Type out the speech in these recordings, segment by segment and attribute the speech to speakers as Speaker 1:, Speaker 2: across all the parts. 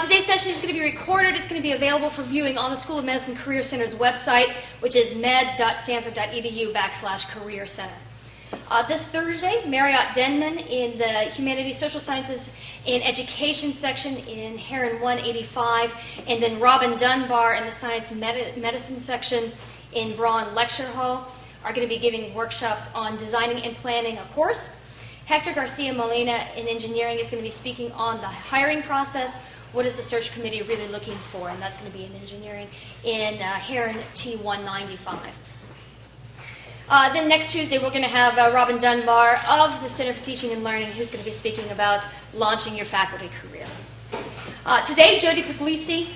Speaker 1: Today's session is going to be recorded. It's going to be available for viewing on the School of Medicine Career Center's website, which is med.stanford.edu/career center. This Thursday, Marriott Denman in the Humanities, Social Sciences, and Education section in Heron 185, and then Robin Dunbar in the Science Medicine section in Braun Lecture Hall are going to be giving workshops on designing and planning a course. Hector Garcia Molina in engineering is going to be speaking on the hiring process. What is the search committee really looking for? And that's going to be in engineering in Heron T195. Then next Tuesday, we're going to have Robin Dunbar of the Center for Teaching and Learning, who's going to be speaking about launching your faculty career. Today, Jody Puglisi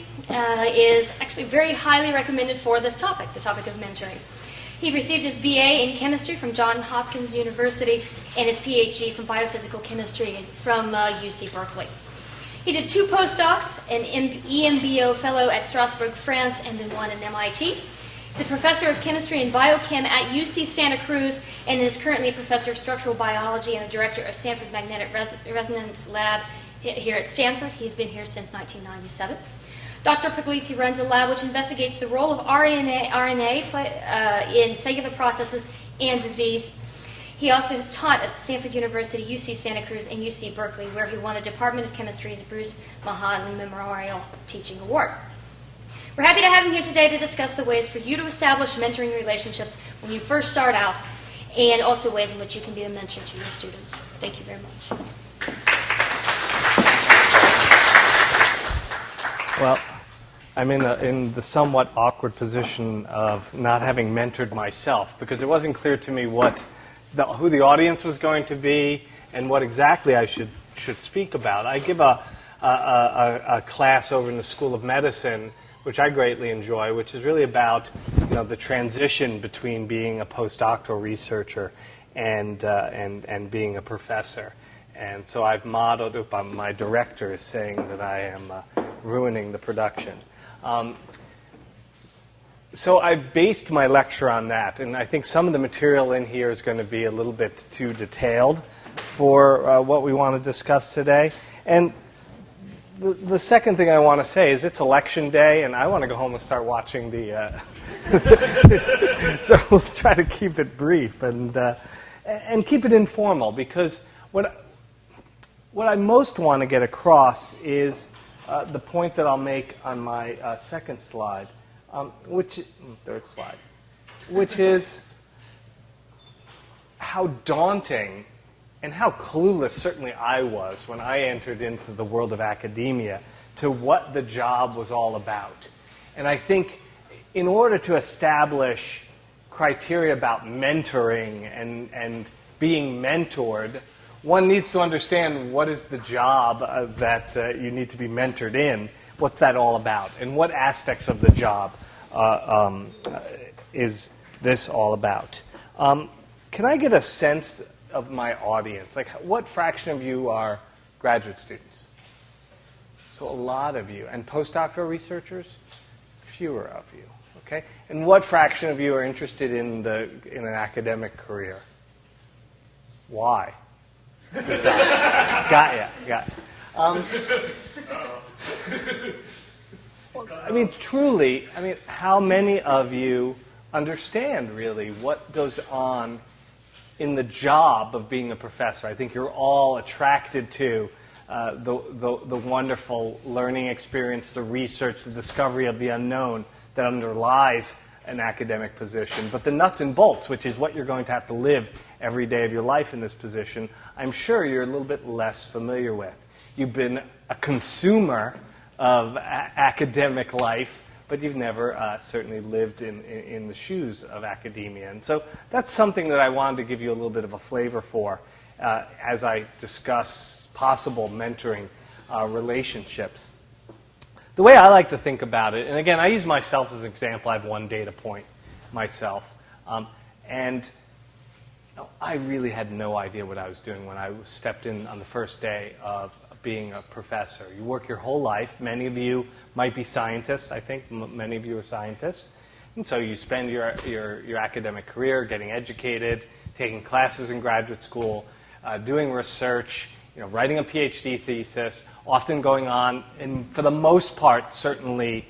Speaker 1: is actually very highly recommended for this topic, the topic of mentoring. He received his BA in chemistry from Johns Hopkins University and his PhD from biophysical chemistry from UC Berkeley. He did 2 postdocs, an EMBO fellow at Strasbourg, France, and then one at MIT. He's a professor of chemistry and biochem at UC Santa Cruz and is currently a professor of structural biology and a director of Stanford Magnetic Resonance Lab here at Stanford. He's been here since 1997. Dr. Puglisi runs a lab which investigates the role of RNA in cellular processes and disease. He also has taught at Stanford University, UC Santa Cruz, and UC Berkeley, where he won the Department of Chemistry's Bruce Mahan Memorial Teaching Award. We're happy to have him here today to discuss the ways for you to establish mentoring relationships when you first start out, and also ways in which you can be a mentor to your students. Thank you very much.
Speaker 2: Well, I'm in the somewhat awkward position of not having mentored myself, because it wasn't clear to me who the audience was going to be and what exactly I should speak about. I give a class over in the School of Medicine, which I greatly enjoy, which is really about the transition between being a postdoctoral researcher and being a professor. And so I've modeled, my director is saying that I am ruining the production. So I based my lecture on that, and I think some of the material in here is going to be a little bit too detailed for what we want to discuss today. And the second thing I want to say is it's election day, and I want to go home and start watching the... So we'll try to keep it brief and keep it informal, because what I most want to get across is the point that I'll make on my second slide, third slide, which is how daunting and how clueless certainly I was when I entered into the world of academia to what the job was all about. And I think in order to establish criteria about mentoring and being mentored, one needs to understand what is the job that you need to be mentored in. What's that all about? And what aspects of the job is this all about? Can I get a sense of my audience? Like, what fraction of you are graduate students? So a lot of you. And postdoctoral researchers? Fewer of you. Okay? And what fraction of you are interested in an academic career? Why? Got ya. I mean, truly, how many of you understand really what goes on in the job of being a professor? I think you're all attracted to the wonderful learning experience, the research, the discovery of the unknown that underlies an academic position. But the nuts and bolts, which is what you're going to have to live every day of your life in this position, I'm sure you're a little bit less familiar with. You've been a consumer of academic life, but you've never certainly lived in the shoes of academia. And so that's something that I wanted to give you a little bit of a flavor for as I discuss possible mentoring relationships. The way I like to think about it, and again, I use myself as an example. I have one data point myself. And I really had no idea what I was doing when I stepped in on the first day of being a professor. You work your whole life. Many of you might be scientists. I think many of you are scientists. And so you spend your academic career getting educated, taking classes in graduate school, doing research writing a PhD thesis, often going on, and for the most part, certainly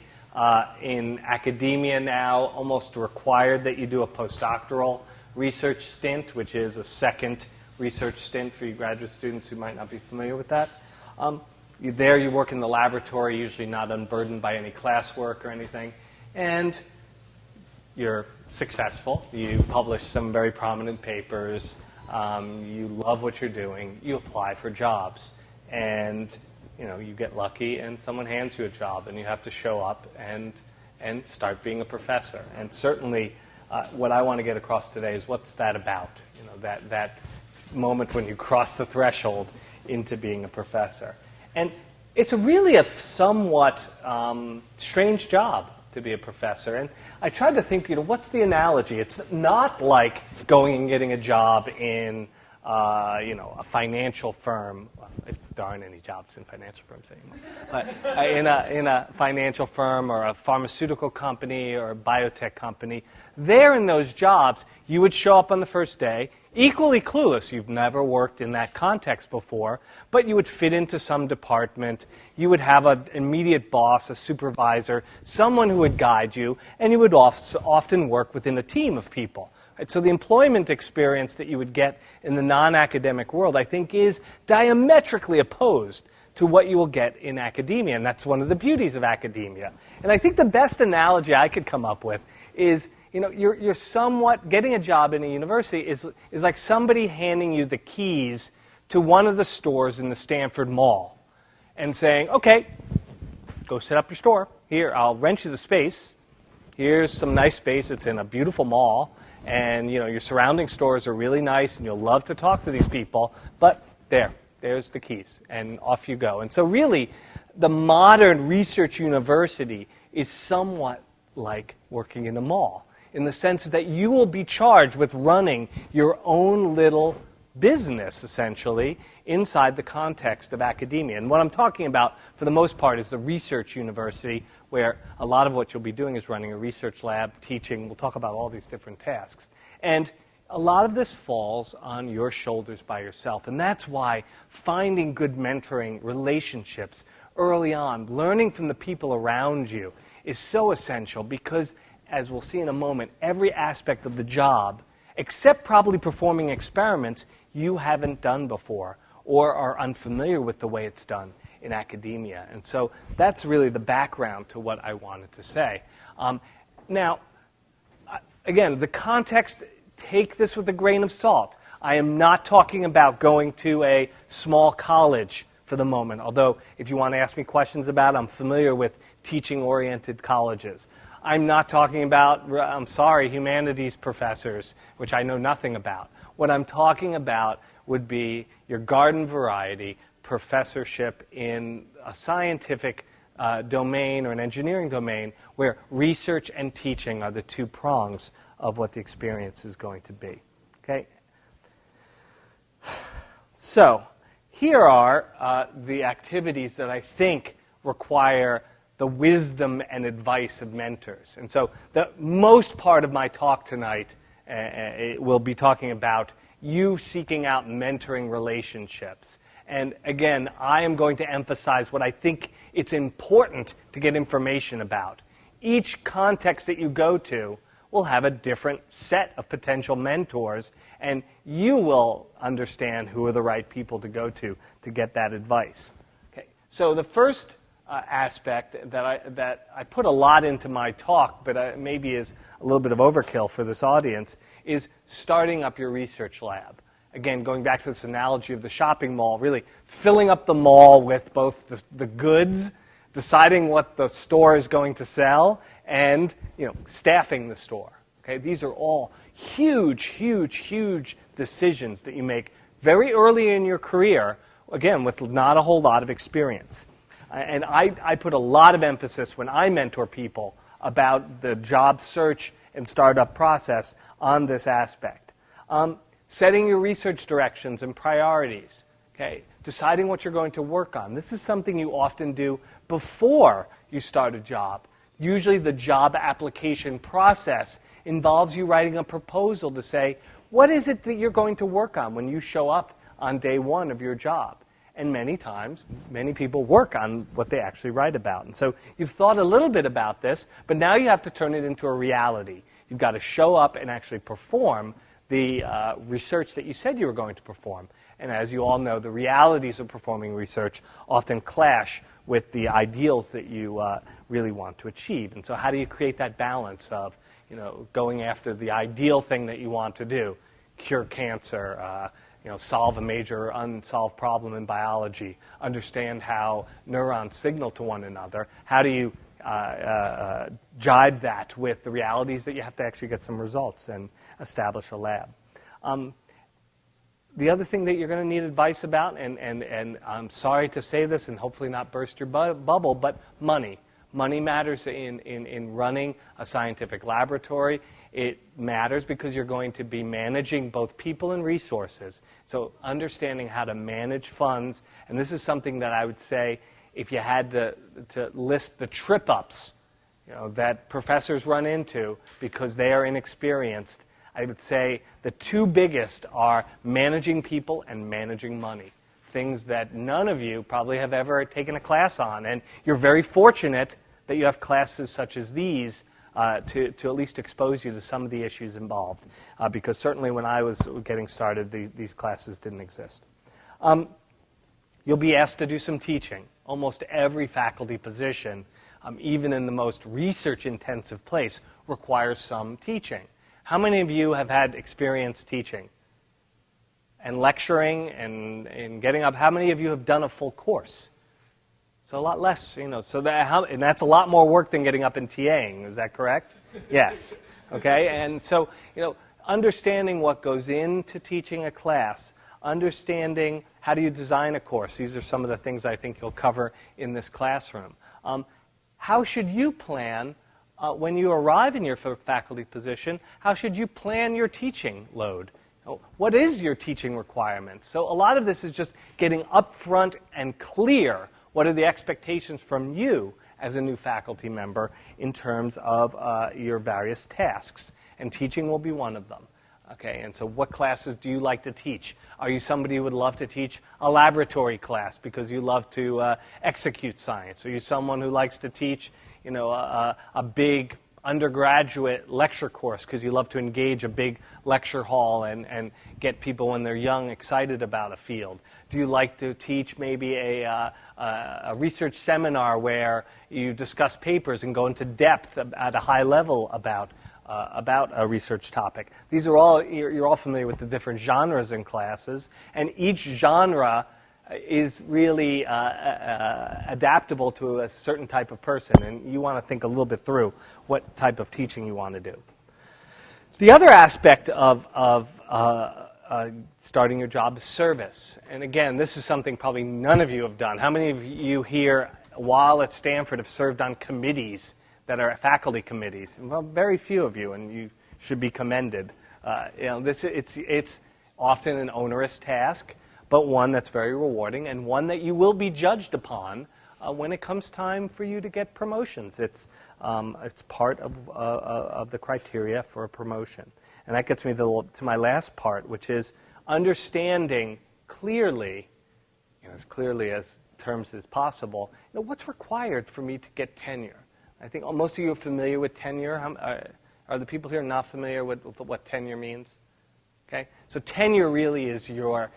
Speaker 2: in academia now, almost required that you do a postdoctoral research stint, which is a second research stint for you graduate students who might not be familiar with that. You work in the laboratory, usually not unburdened by any classwork or anything, and you're successful. You publish some very prominent papers. You love what you're doing. You apply for jobs, and you get lucky, and someone hands you a job, and you have to show up and start being a professor. And certainly, what I want to get across today is what's that about? That moment when you cross the threshold into being a professor. And it's really a somewhat strange job to be a professor. And I tried to think, what's the analogy? It's not like going and getting a job in, a financial firm. Well, there aren't any jobs in financial firms anymore. But in a financial firm or a pharmaceutical company or a biotech company, there in those jobs, you would show up on the first day, equally clueless. You've never worked in that context before, but you would fit into some department. You would have an immediate boss, a supervisor, someone who would guide you, and you would often work within a team of people. So the employment experience that you would get in the non-academic world, I think, is diametrically opposed to what you will get in academia, and that's one of the beauties of academia. And I think the best analogy I could come up with is, you're somewhat getting a job in a university is like somebody handing you the keys to one of the stores in the Stanford Mall and saying, okay, go set up your store. Here, I'll rent you the space. Here's some nice space. It's in a beautiful mall. And, your surrounding stores are really nice, and you'll love to talk to these people. But there's the keys, and off you go. And so really, the modern research university is somewhat like working in a mall, in the sense that you will be charged with running your own little business, essentially, inside the context of academia. And what I'm talking about, for the most part, is the research university, where a lot of what you'll be doing is running a research lab, teaching. We'll talk about all these different tasks. And a lot of this falls on your shoulders by yourself. And that's why finding good mentoring relationships early on, learning from the people around you, is so essential, because, as we'll see in a moment, every aspect of the job, except probably performing experiments, you haven't done before or are unfamiliar with the way it's done in academia. And so that's really the background to what I wanted to say. Now, again, the context, take this with a grain of salt. I am not talking about going to a small college for the moment, although if you want to ask me questions about it, I'm familiar with teaching-oriented colleges. I'm not talking about, humanities professors, which I know nothing about. What I'm talking about would be your garden variety professorship in a scientific domain or an engineering domain, where research and teaching are the two prongs of what the experience is going to be. Okay? So here are the activities that I think require the wisdom and advice of mentors. And so the most part of my talk tonight will be talking about you seeking out mentoring relationships. And again, I am going to emphasize what I think it's important to get information about. Each context that you go to will have a different set of potential mentors, and you will understand who are the right people to go to get that advice. Okay. So the first aspect that I put a lot into my talk, but maybe is a little bit of overkill for this audience, is starting up your research lab. Again, going back to this analogy of the shopping mall, really filling up the mall with both the goods, deciding what the store is going to sell, and staffing the store. Okay, these are all huge, huge, huge decisions that you make very early in your career, again, with not a whole lot of experience. And I put a lot of emphasis when I mentor people about the job search and startup process on this aspect. Setting your research directions and priorities. Okay? Deciding what you're going to work on. This is something you often do before you start a job. Usually the job application process involves you writing a proposal to say, what is it that you're going to work on when you show up on day one of your job? And many times, many people work on what they actually write about. And so you've thought a little bit about this, but now you have to turn it into a reality. You've got to show up and actually perform the research that you said you were going to perform. And as you all know, the realities of performing research often clash with the ideals that you really want to achieve. And so how do you create that balance of, going after the ideal thing that you want to do, cure cancer, solve a major unsolved problem in biology, understand how neurons signal to one another? How do you jibe that with the realities that you have to actually get some results and establish a lab? The other thing that you're going to need advice about, and I'm sorry to say this and hopefully not burst your bubble, but money. Money matters in running a scientific laboratory. It matters because you're going to be managing both people and resources. So understanding how to manage funds, and this is something that I would say, if you had to list the trip-ups that professors run into because they are inexperienced, I would say the two biggest are managing people and managing money, things that none of you probably have ever taken a class on. And you're very fortunate that you have classes such as these to at least expose you to some of the issues involved, because certainly when I was getting started, these classes didn't exist. You'll be asked to do some teaching. Almost every faculty position, even in the most research-intensive place, requires some teaching. How many of you have had experience teaching and lecturing and getting up? How many of you have done a full course? So a lot less, So and that's a lot more work than getting up and TAing. Is that correct? Yes. Okay. And so, understanding what goes into teaching a class, understanding how do you design a course. These are some of the things I think you'll cover in this classroom. How should you plan when you arrive in your faculty position? How should you plan your teaching load? What is your teaching requirements? So a lot of this is just getting upfront and clear. What are the expectations from you as a new faculty member in terms of your various tasks? And teaching will be one of them. Okay, and so what classes do you like to teach? Are you somebody who would love to teach a laboratory class because you love to execute science? Are you someone who likes to teach a big undergraduate lecture course because you love to engage a big lecture hall and get people when they're young excited about a field? Do you like to teach maybe a research seminar where you discuss papers and go into depth at a high level about a research topic? These are all, you're all familiar with the different genres in classes, and each genre is really adaptable to a certain type of person, and you want to think a little bit through what type of teaching you want to do. The other aspect of starting your job is service. And again, this is something probably none of you have done. How many of you here, while at Stanford, have served on committees that are faculty committees? Well, very few of you, and you should be commended. It's often an onerous task, but one that's very rewarding and one that you will be judged upon when it comes time for you to get promotions. It's part of the criteria for a promotion. And that gets me to my last part, which is understanding clearly, as clearly as terms as possible, what's required for me to get tenure. I think most of you are familiar with tenure. Are the people here not familiar with what tenure means? Okay, so tenure really is your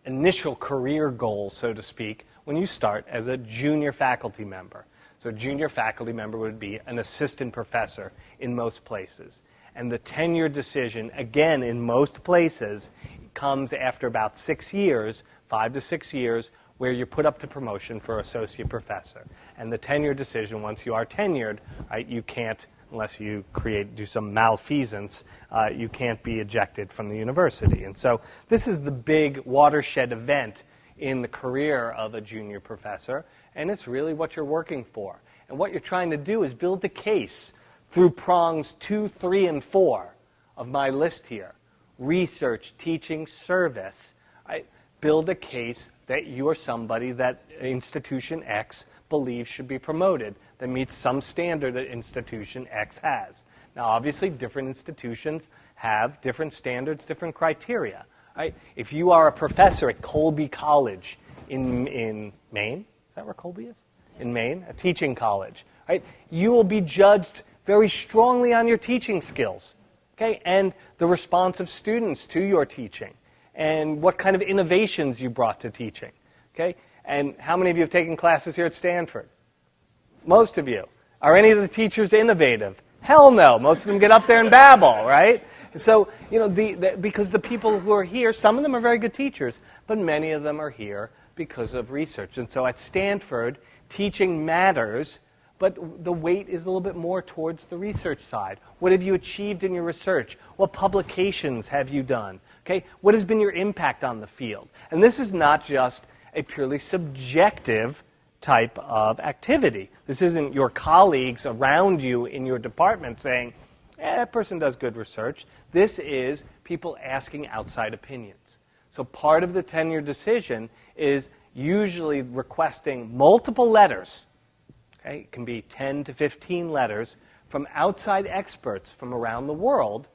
Speaker 2: initial career goal, so to speak, when you start as a junior faculty member. So a junior faculty member would be an assistant professor in most places. And the tenure decision, again, in most places, comes after about 6 years, 5 to 6 years, where you're put up to promotion for associate professor. And the tenure decision, once you are tenured, right, you can't, unless you do some malfeasance, you can't be ejected from the university. And so this is the big watershed event in the career of a junior professor, and it's really what you're working for. And what you're trying to do is build a case through prongs 2, 3, and 4 of my list here. Research, teaching, service. Right? Build a case that you're somebody that institution X believes should be promoted, that meets some standard that institution X has. Now, obviously, different institutions have different standards, different criteria. Right? If you are a professor at Colby College in Maine. Is that where Colby is? In Maine, a teaching college. Right? You will be judged very strongly on your teaching skills, okay, and the response of students to your teaching, and what kind of innovations you brought to teaching, okay? And how many of you have taken classes here at Stanford? Most of you. Are any of the teachers innovative? Hell no. Most of them get up there and babble, right? And so, because the people who are here, some of them are very good teachers, but many of them are here because of research. And so at Stanford, teaching matters, but the weight is a little bit more towards the research side. What have you achieved in your research? What publications have you done? Okay? What has been your impact on the field? And this is not just a purely subjective type of activity. This isn't your colleagues around you in your department saying, that person does good research. This is people asking outside opinions. So part of the tenure decision is usually requesting multiple letters. Okay? It can be 10 to 15 letters from outside experts from around the world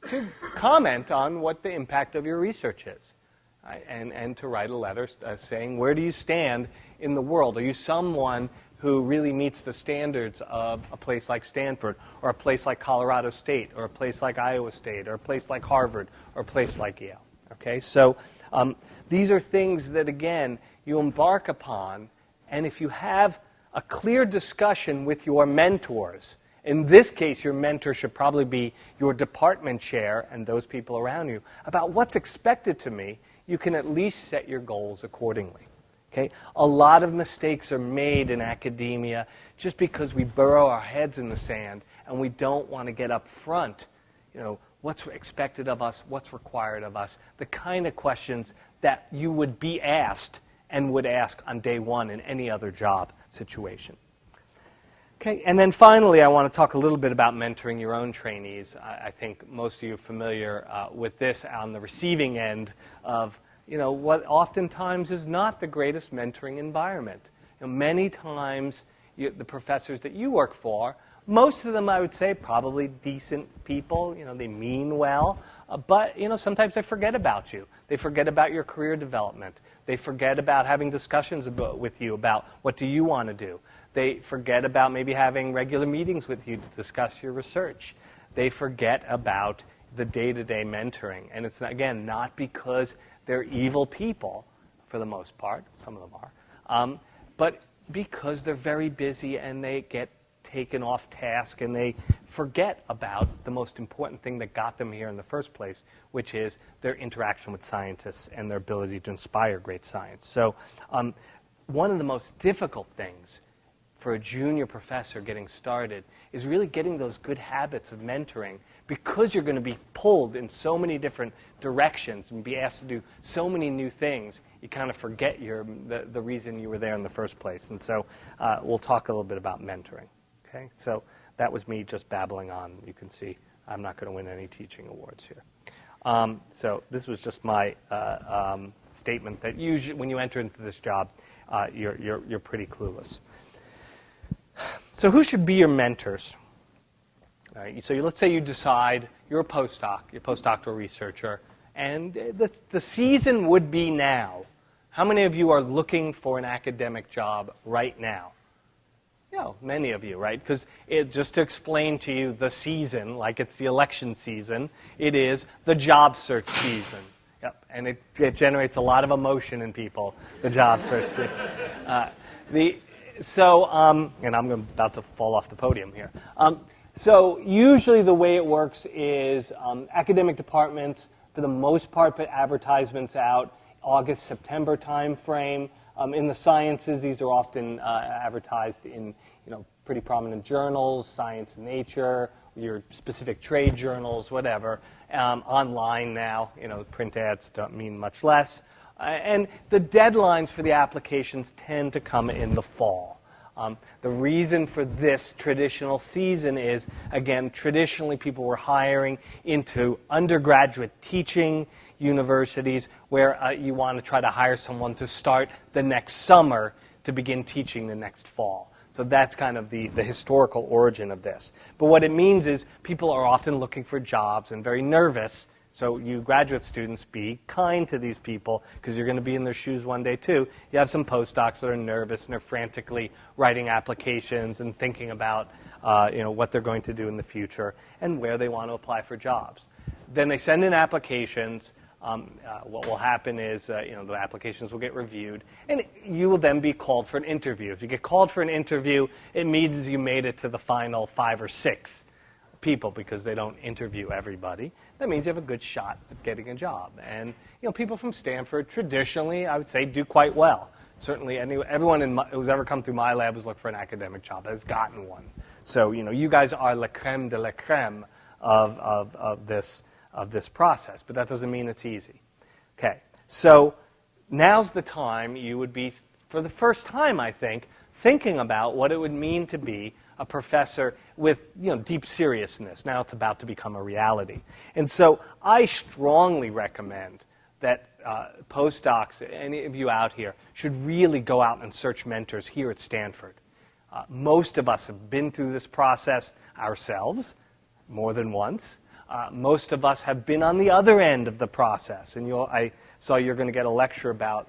Speaker 2: to comment on what the impact of your research is. Right? And to write a letter saying, where do you stand in the world? Are you someone who really meets the standards of a place like Stanford, or a place like Colorado State, or a place like Iowa State, or a place like Harvard, or a place like Yale? Okay? So these are things that, again, you embark upon, and if you have a clear discussion with your mentors, in this case, your mentor should probably be your department chair and those people around you, about what's expected to me, you can at least set your goals accordingly. Okay? A lot of mistakes are made in academia just because we burrow our heads in the sand and we don't want to get up front. What's expected of us, what's required of us, the kind of questions that you would be asked and would ask on day one in any other job situation. Okay, and then finally, I want to talk a little bit about mentoring your own trainees. I think most of you are familiar with this on the receiving end of what oftentimes is not the greatest mentoring environment. Many times, the professors that you work for, most of them, I would say, probably decent people. They mean well, but sometimes they forget about you. They forget about your career development. They forget about having discussions with you about what do you want to do. They forget about maybe having regular meetings with you to discuss your research. They forget about the day-to-day mentoring. And it's, again, not because they're evil people, for the most part. Some of them are. But because they're very busy and they get taken off task and they forget about the most important thing that got them here in the first place, which is their interaction with scientists and their ability to inspire great science. So one of the most difficult things for a junior professor getting started is really getting those good habits of mentoring, because you're going to be pulled in so many different directions and be asked to do so many new things, you kind of forget the reason you were there in the first place. And so we'll talk a little bit about mentoring. Okay, so that was me just babbling on. You can see I'm not going to win any teaching awards here. So this was just my statement that usually when you enter into this job, you're pretty clueless. So who should be your mentors? All right, so let's say you decide you're a postdoc, you're a postdoctoral researcher, and the season would be now. How many of you are looking for an academic job right now? Many of you, right? Because just to explain to you the season, like it's the election season, it is the job search season. Yep, and it generates a lot of emotion in people, the job search season. And I'm about to fall off the podium here. So usually the way it works is academic departments, for the most part, put advertisements out August, September time frame. In the sciences, these are often advertised in pretty prominent journals, Science and Nature, your specific trade journals, whatever. Online now, print ads don't mean much less. And the deadlines for the applications tend to come in the fall. The reason for this traditional season is, again, traditionally people were hiring into undergraduate teaching universities where you want to try to hire someone to start the next summer to begin teaching the next fall. So that's kind of the historical origin of this. But what it means is people are often looking for jobs and very nervous So you graduate students, be kind to these people because you're going to be in their shoes one day too. You have some postdocs that are nervous and they're frantically writing applications and thinking about what they're going to do in the future and where they want to apply for jobs. Then they send in applications. What will happen is the applications will get reviewed, and you will then be called for an interview. If you get called for an interview, it means you made it to the final 5 or 6 people because they don't interview everybody. That means you have a good shot at getting a job. And people from Stanford traditionally, I would say, do quite well. Certainly, everyone who's ever come through my lab has looked for an academic job has gotten one. So you guys are la creme de la creme of this process, but that doesn't mean it's easy. Okay, so now's the time you would be, for the first time, I think, thinking about what it would mean to be a professor with deep seriousness. Now it's about to become a reality. And so I strongly recommend that postdocs, any of you out here, should really go out and search mentors here at Stanford. Most of us have been through this process ourselves more than once. Most of us have been on the other end of the process. And I saw you're going to get a lecture about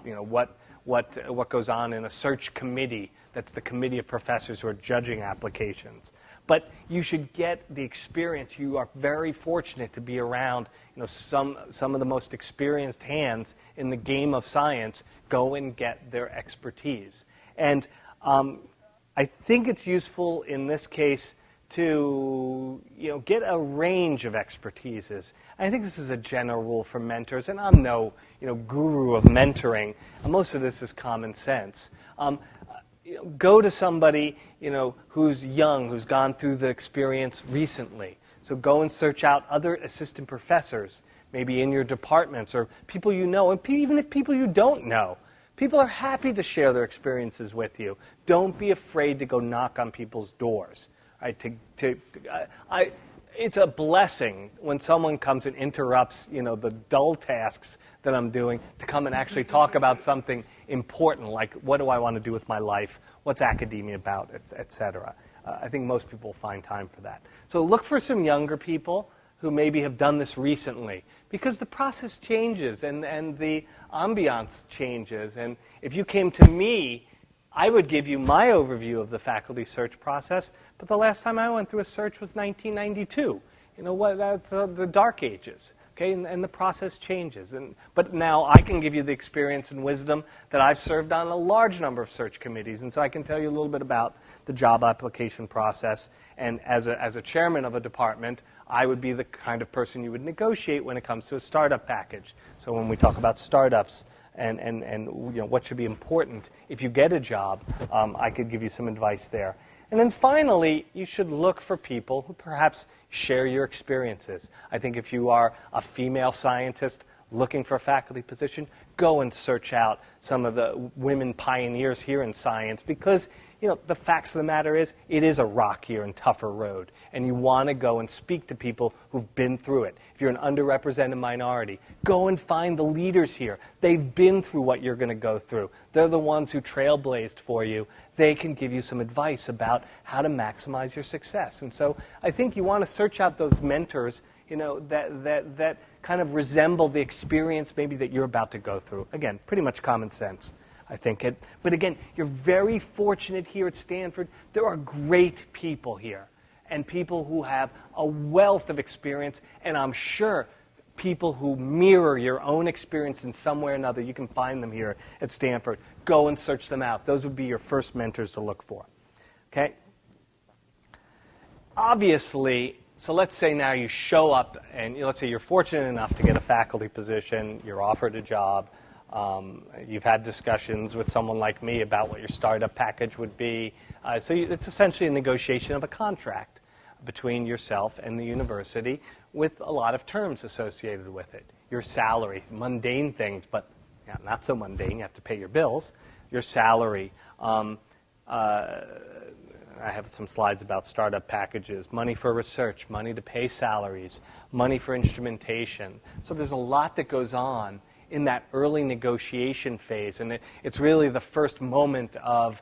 Speaker 2: what goes on in a search committee. That's the committee of professors who are judging applications. But you should get the experience. You are very fortunate to be around some of the most experienced hands in the game of science. Go and get their expertise. And I think it's useful in this case to get a range of expertises. I think this is a general rule for mentors, and I'm no guru of mentoring. Most of this is common sense. Go to somebody who's young, who's gone through the experience recently. So go and search out other assistant professors, maybe in your departments, or people you know, and even if people you don't know. People are happy to share their experiences with you. Don't be afraid to go knock on people's doors. Right? It's a blessing when someone comes and interrupts, the dull tasks that I'm doing to come and actually talk about something important, like what do I want to do with my life, what's academia about, et cetera. I think most people find time for that. So look for some younger people who maybe have done this recently, because the process changes and the ambiance changes. And if you came to me, I would give you my overview of the faculty search process, but the last time I went through a search was 1992. That's the dark ages, okay? And the process changes. But now I can give you the experience and wisdom that I've served on a large number of search committees, and so I can tell you a little bit about the job application process. And as a chairman of a department, I would be the kind of person you would negotiate when it comes to a startup package. So when we talk about startups, and what should be important if you get a job, I could give you some advice there. And then finally, you should look for people who perhaps share your experiences. I think if you are a female scientist looking for a faculty position, go and search out some of the women pioneers here in science, because the facts of the matter is, it is a rockier and tougher road. And you want to go and speak to people who've been through it. If you're an underrepresented minority, go and find the leaders here. They've been through what you're going to go through. They're the ones who trailblazed for you. They can give you some advice about how to maximize your success. And so I think you want to search out those mentors that kind of resemble the experience maybe that you're about to go through. Again, pretty much common sense. I think it. But again, you're very fortunate here at Stanford. There are great people here, and people who have a wealth of experience, and I'm sure people who mirror your own experience in some way or another. You can find them here at Stanford. Go and search them out. Those would be your first mentors to look for. Okay? Obviously, so let's say now you show up, and let's say you're fortunate enough to get a faculty position, you're offered a job. You've had discussions with someone like me about what your startup package would be. So it's essentially a negotiation of a contract between yourself and the university with a lot of terms associated with it. Your salary, mundane things, but not so mundane. You have to pay your bills. Your salary. I have some slides about startup packages, money for research, money to pay salaries, money for instrumentation. So there's a lot that goes on in that early negotiation phase, and it's really the first moment of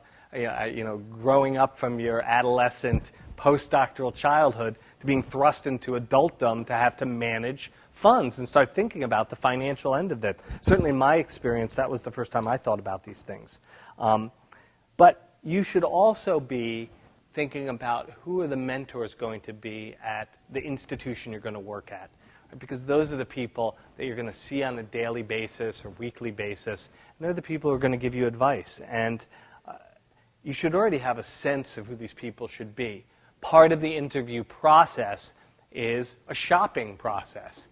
Speaker 2: growing up from your adolescent postdoctoral childhood to being thrust into adultdom to have to manage funds and start thinking about the financial end of it. Certainly in my experience, that was the first time I thought about these things. But you should also be thinking about who are the mentors going to be at the institution you're going to work at. Because those are the people that you're going to see on a daily basis or weekly basis. And they're the people who are going to give you advice. And you should already have a sense of who these people should be. Part of the interview process is a shopping process.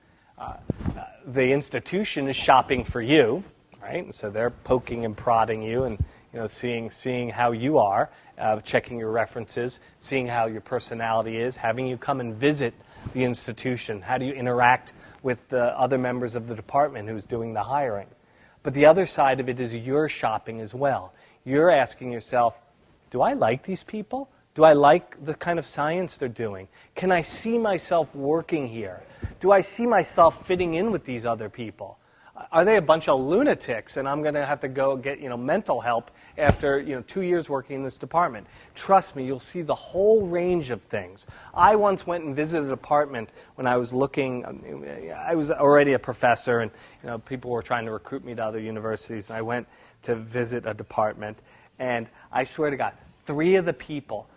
Speaker 2: The institution is shopping for you, right? And so they're poking and prodding you and seeing how you are, checking your references, seeing how your personality is, having you come and visit the institution. How do you interact with the other members of the department who's doing the hiring? But the other side of it is your shopping as well. You're asking yourself, do I like these people? Do I like the kind of science they're doing? Can I see myself working here? Do I see myself fitting in with these other people? Are they a bunch of lunatics and I'm going to have to go get mental help after 2 years working in this department? Trust me, you'll see the whole range of things. I once went and visited a department when I was looking. I was already a professor, and people were trying to recruit me to other universities, and I went to visit a department, and I swear to God, 3 of the people,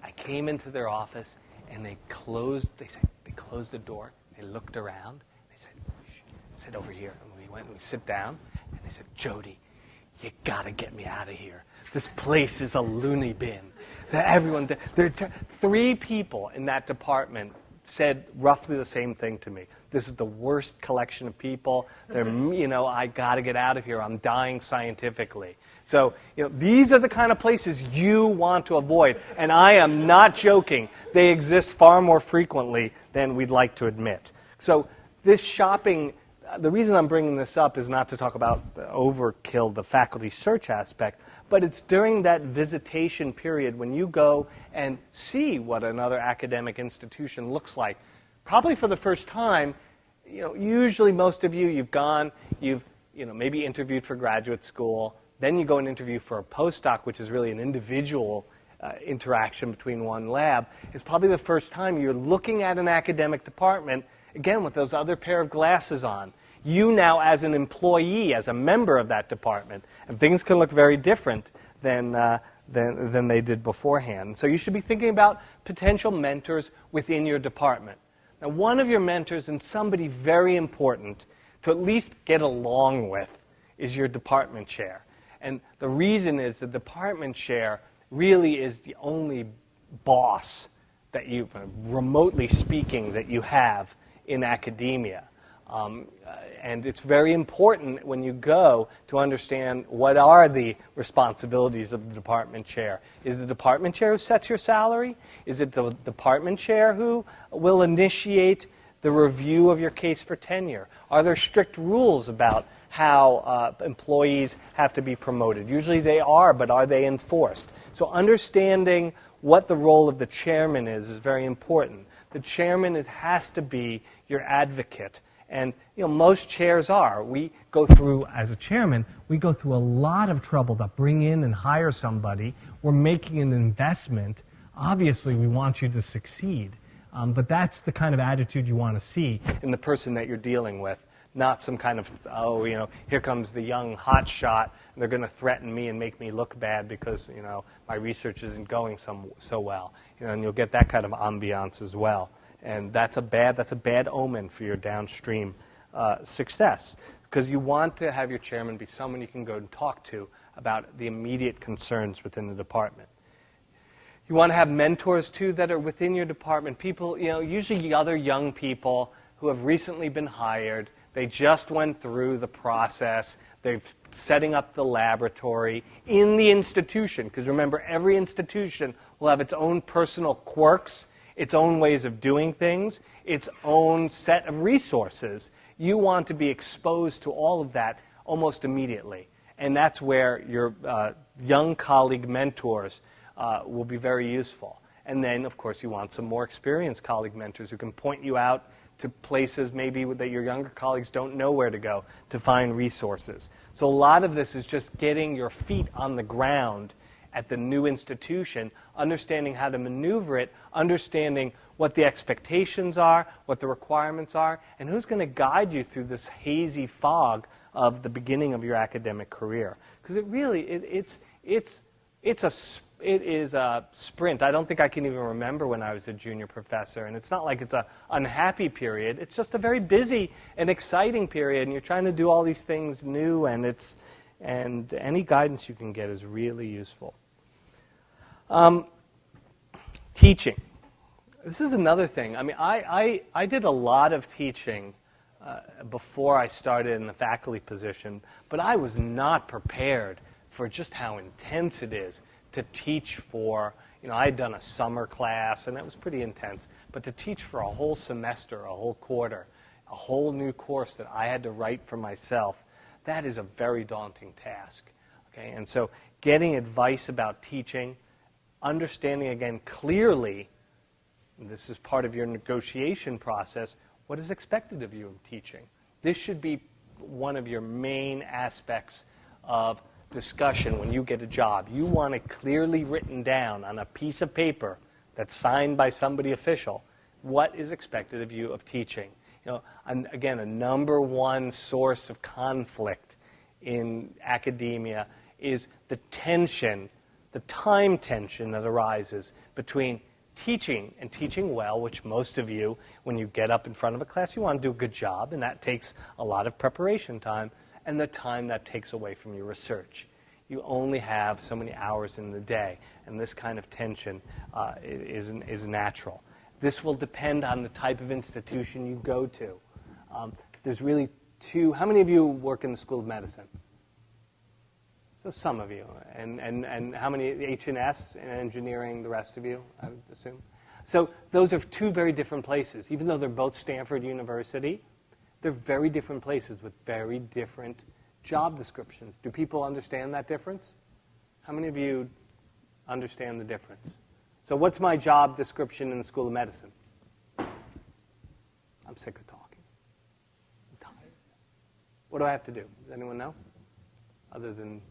Speaker 2: I came into their office and they closed the door, they looked around, they said, sit over here. And we went and we sit down, and they said, Jody, you gotta get me out of here. This place is a loony bin. Everyone, there are 3 people in that department said roughly the same thing to me. This is the worst collection of people. I gotta get out of here. I'm dying scientifically. So, these are the kind of places you want to avoid. And I am not joking. They exist far more frequently than we'd like to admit. So this shopping, the reason I'm bringing this up is not to talk about the overkill, the faculty search aspect, but it's during that visitation period when you go and see what another academic institution looks like. Probably for the first time, usually most of you've gone, you've maybe interviewed for graduate school, then you go and interview for a postdoc, which is really an individual interaction between one lab. It's probably the first time you're looking at an academic department, again, with those other pair of glasses on. You now, as an employee, as a member of that department, and things can look very different than they did beforehand. So you should be thinking about potential mentors within your department. Now, one of your mentors, and somebody very important to at least get along with, is your department chair. And the reason is the department chair really is the only boss that you, remotely speaking, that you have in academia. And it's very important when you go to understand what are the responsibilities of the department chair. Is the department chair who sets your salary? Is it the department chair who will initiate the review of your case for tenure? Are there strict rules about how employees have to be promoted? Usually they are, but are they enforced? So understanding what the role of the chairman is very important. The chairman, it has to be your advocate. And most chairs are. We go through, as a chairman, we go through a lot of trouble to bring in and hire somebody. We're making an investment. Obviously, we want you to succeed. But that's the kind of attitude you want to see in the person that you're dealing with. Not some kind of, here comes the young hot shot, and they're going to threaten me and make me look bad because, my research isn't going so well. And you'll get that kind of ambiance as well. And that's a bad omen for your downstream success, because you want to have your chairman be someone you can go and talk to about the immediate concerns within the department. You want to have mentors, too, that are within your department. People, usually other young people who have recently been hired. They just went through the process. They're setting up the laboratory in the institution, because remember, every institution will have its own personal quirks, its own ways of doing things, its own set of resources. You want to be exposed to all of that almost immediately. And that's where your young colleague mentors will be very useful. And then, of course, you want some more experienced colleague mentors who can point you out to places maybe that your younger colleagues don't know where to go to find resources. So a lot of this is just getting your feet on the ground at the new institution, understanding how to maneuver it, understanding what the expectations are, what the requirements are, and who's going to guide you through this hazy fog of the beginning of your academic career. Because it really, it is a sprint. I don't think I can even remember when I was a junior professor, and it's not like it's an unhappy period. It's just a very busy and exciting period, and you're trying to do all these things new, and any guidance you can get is really useful. Teaching. This is another thing. I mean, I did a lot of teaching before I started in the faculty position, but I was not prepared for just how intense it is to teach for, I had done a summer class, and that was pretty intense, but to teach for a whole semester, a whole quarter, a whole new course that I had to write for myself, that is a very daunting task. Okay? And so getting advice about teaching, understanding, again, clearly, and this is part of your negotiation process, what is expected of you in teaching. This should be one of your main aspects of discussion when you get a job. You want it clearly written down on a piece of paper that's signed by somebody official, what is expected of you of teaching. And again, a number one source of conflict in academia is the tension, the time tension that arises between teaching and teaching well, which most of you, when you get up in front of a class, you want to do a good job, and that takes a lot of preparation time, and the time that takes away from your research. You only have so many hours in the day, and this kind of tension is natural. This will depend on the type of institution you go to. There's really two. How many of you work in the School of Medicine? So some of you. And how many H&S and engineering, the rest of you, I would assume? So those are two very different places. Even though they're both Stanford University, they're very different places with very different job descriptions. Do people understand that difference? How many of you understand the difference? So what's my job description in the School of Medicine? I'm sick of talking. I'm tired. What do I have to do? Does anyone know? Other than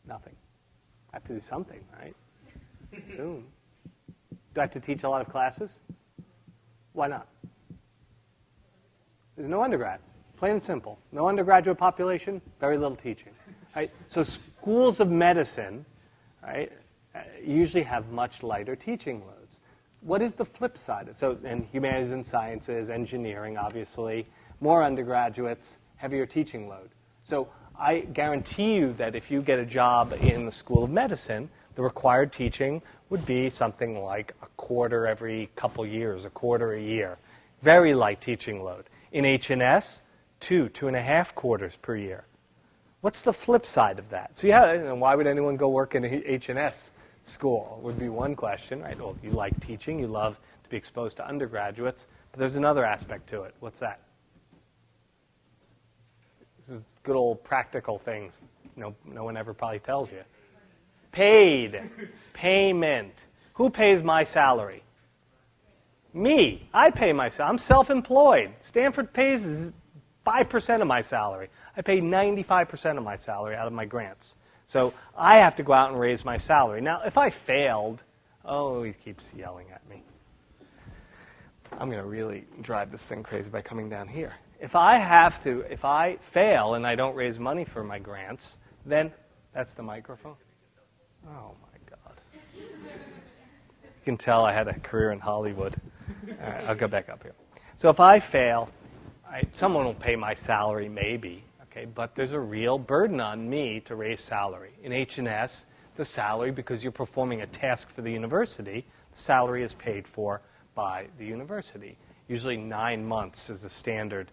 Speaker 2: nothing. I have to do something, right? Soon. Do I have to teach a lot of classes? Why not? There's no undergrads. Plain and simple. No undergraduate population, very little teaching. Right? So schools of medicine, right, usually have much lighter teaching loads. What is the flip side? So in humanities and sciences, engineering, obviously, more undergraduates, heavier teaching load. So I guarantee you that if you get a job in the School of Medicine, the required teaching would be something like a quarter every couple years, a quarter a year. Very light teaching load. In H&S, 2.5 quarters per year. What's the flip side of that? So yeah, why would anyone go work in H&S school? Would be one question, right? Well, you like teaching, you love to be exposed to undergraduates, but there's another aspect to it. What's that? This is good old practical things. No one ever probably tells you. Paid. Payment. Who pays my salary? Me. I pay my salary. I'm self-employed. Stanford pays 5% of my salary. I pay 95% of my salary out of my grants. So I have to go out and raise my salary. Now, if I failed, he keeps yelling at me. I'm going to really drive this thing crazy by coming down here. If I fail and I don't raise money for my grants, then that's the microphone. Oh, my God. You can tell I had a career in Hollywood. All right, I'll go back up here. So if I fail, someone will pay my salary, maybe, okay, but there's a real burden on me to raise salary. In H&S, the salary, because you're performing a task for the university, the salary is paid for by the university. Usually 9 months is the standard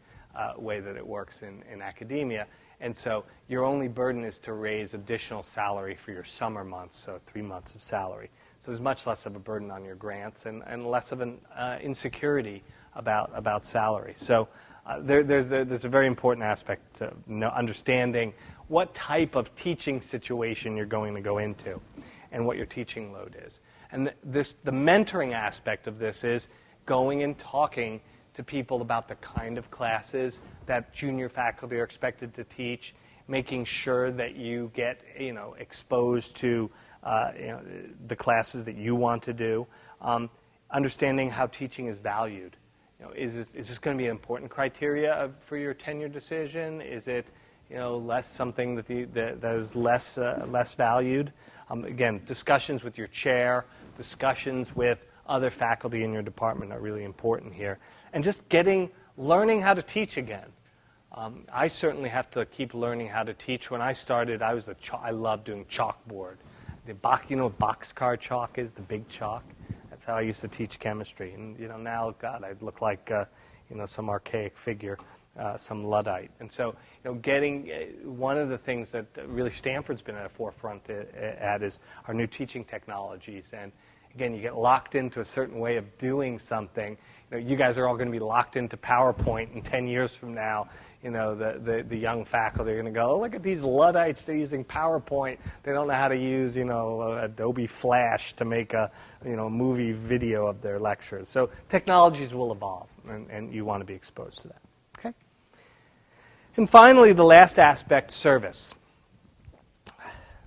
Speaker 2: way that it works in academia. And so your only burden is to raise additional salary for your summer months, so 3 months of salary. So there's much less of a burden on your grants and less of an insecurity about salary. So there's a very important aspect to understanding what type of teaching situation you're going to go into and what your teaching load is. And the mentoring aspect of this is going and talking to people about the kind of classes that junior faculty are expected to teach, making sure that you get exposed to the classes that you want to do. Understanding how teaching is valued. Is this going to be an important criteria for your tenure decision? Is it less something that is less valued? Again, discussions with your chair, discussions with other faculty in your department are really important here. And just learning how to teach again. I certainly have to keep learning how to teach. When I started, I loved doing chalkboard. Boxcar chalk is, the big chalk. That's how I used to teach chemistry. And now, God, I look like some archaic figure, some Luddite. And so, getting one of the things that really Stanford's been at the forefront at is our new teaching technologies. And again, you get locked into a certain way of doing something. You guys are all going to be locked into PowerPoint, and 10 years from now, the young faculty are going to go, oh, look at these Luddites, they're using PowerPoint. They don't know how to use, Adobe Flash to make a, movie video of their lectures. So technologies will evolve, and you want to be exposed to that. Okay? And finally, the last aspect, service.